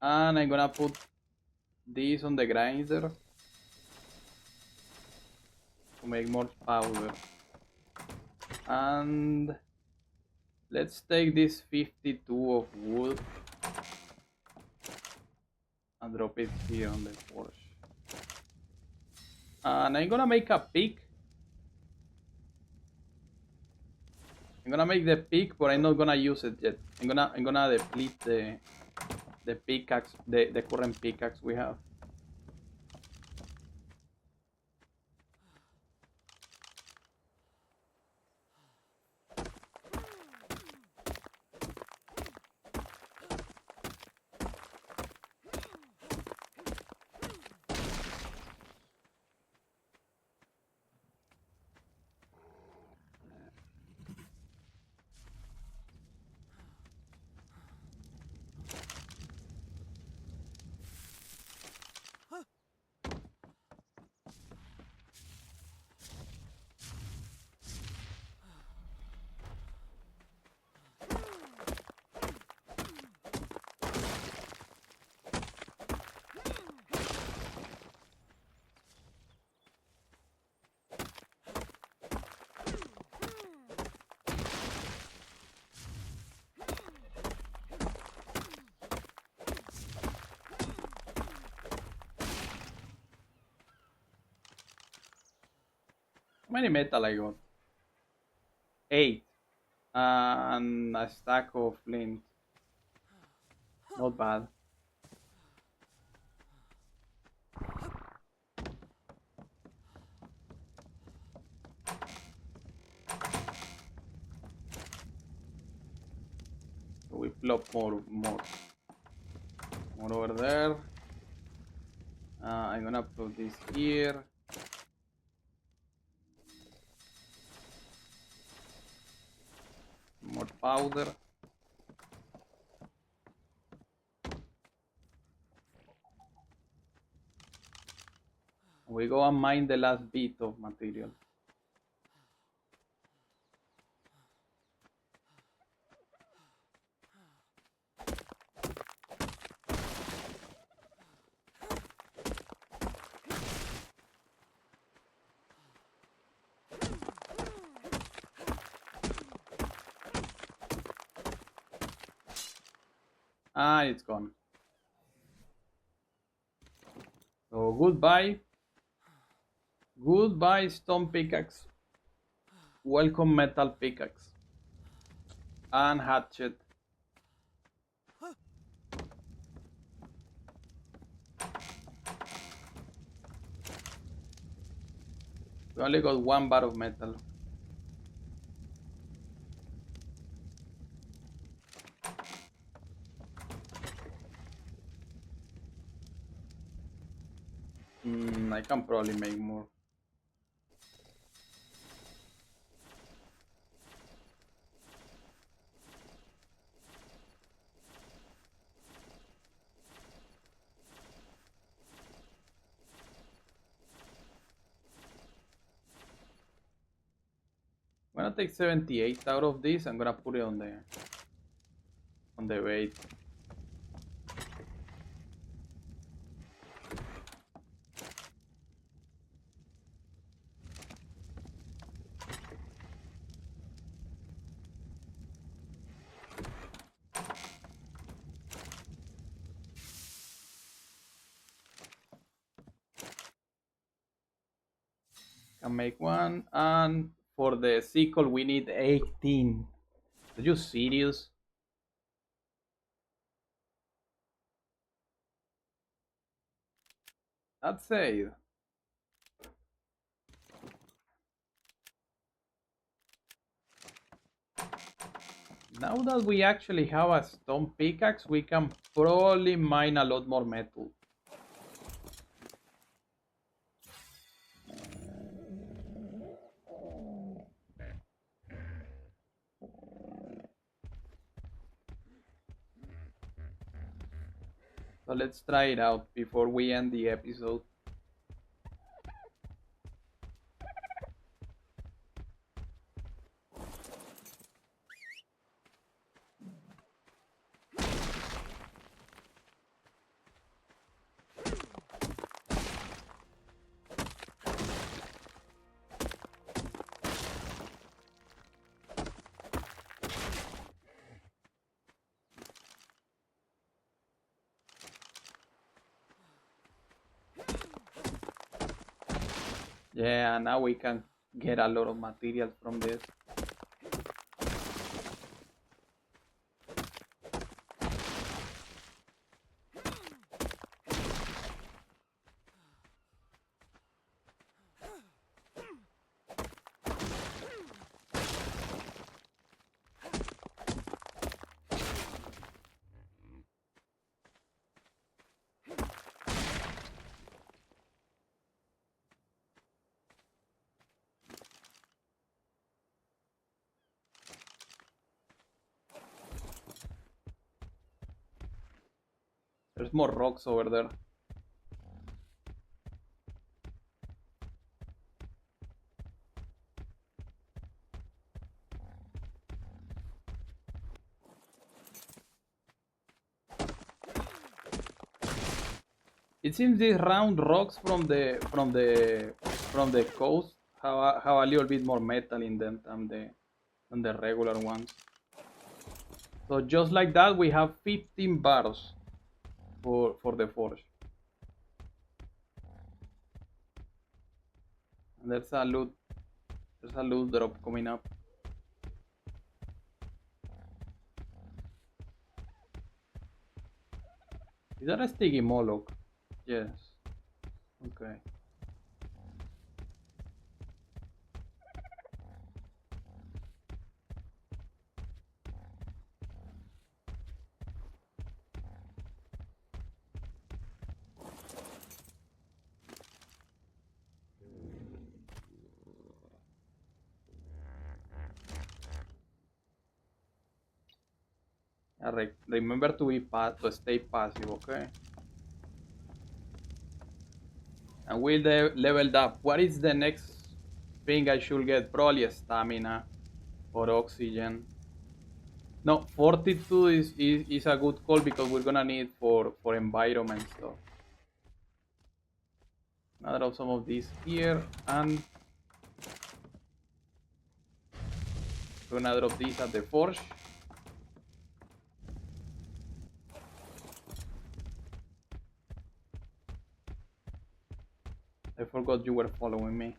[SPEAKER 1] And I'm gonna put this on the grinder to make more powder. And let's take this 52 of wood and drop it here on the forge. And I'm gonna make a pick. I'm gonna make the pick, but I'm not gonna use it yet. I'm gonna deplete the pickaxe, the current pickaxe we have. many metal I got? 8. And a stack of flint. Not bad. So we plop more over there. I'm gonna put this here. More powder. We go and mine the last bit of material. Ah, it's gone. So goodbye. Goodbye, stone pickaxe. Welcome, metal pickaxe. And hatchet. We only got 1 bar of metal. I can probably make more. I'm gonna take 78 out of this. I'm gonna put it on the bait. Can make one, and for the sickle we need 18. Are you serious? That's it. Now that we actually have a stone pickaxe, we can probably mine a lot more metal. So let's try it out before we end the episode. Yeah, now we can get a lot of material from this. There's more rocks over there. It seems these round rocks from the coast have a little bit more metal in them than the regular ones. So just like that, we have 15 bars for the forge. And there's a loot There's a loot drop coming up. Is that a sticky Moloch? Yes. Okay. Remember to stay passive, okay? And we'll leveled up. What is the next thing I should get? Probably stamina or oxygen. No, fortitude is a good call because we're gonna need for environment stuff. I'll drop some of these here, and we're gonna drop these at the forge. I forgot you were following me.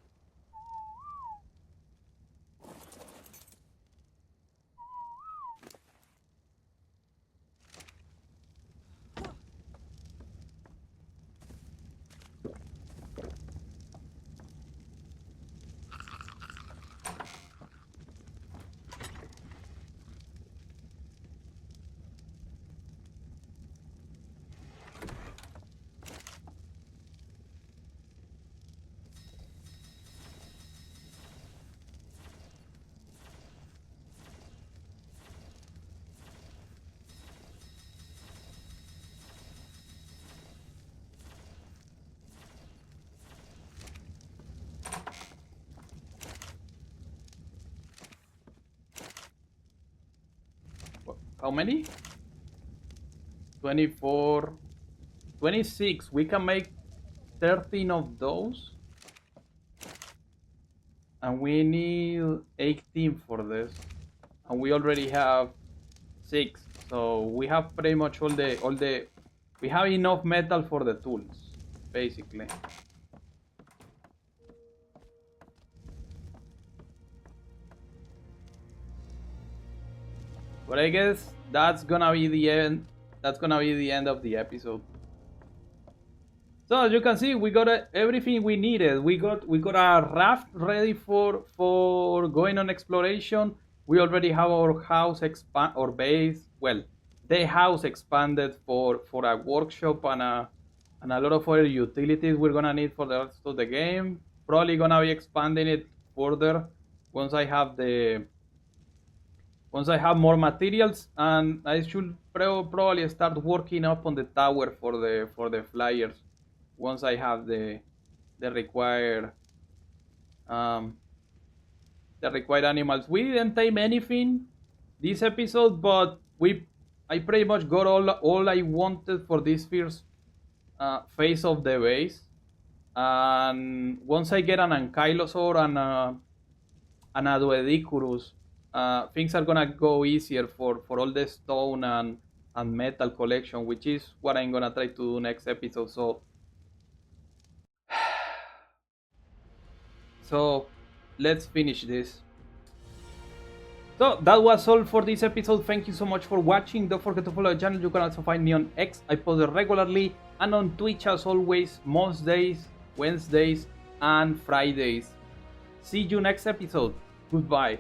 [SPEAKER 1] How many? 24, 26. We can make 13 of those. And we need 18 for this. And we already have 6. So we have pretty much all the we have enough metal for the tools, basically. But I guess that's gonna be the end. That's gonna be the end of the episode. So as you can see, we got everything we needed. We got a raft ready for going on exploration. We already have our house or base. Well, the house expanded for a workshop and a lot of other utilities we're gonna need for the rest of the game. Probably gonna be expanding it further once I have more materials, and I should probably start working up on the tower for the flyers once I have the required animals. We didn't tame anything this episode, but I pretty much got all I wanted for this first phase of the base. And once I get an Ankylosaur and a Duodecurus, things are gonna go easier for all the stone and metal collection, which is what I'm gonna try to do next episode. So let's finish this. So that was all for this episode. Thank you so much for watching. Don't forget to follow the channel. You can also find me on X. I post regularly, and on Twitch as always, most days, Wednesdays and Fridays. See you next episode. Goodbye.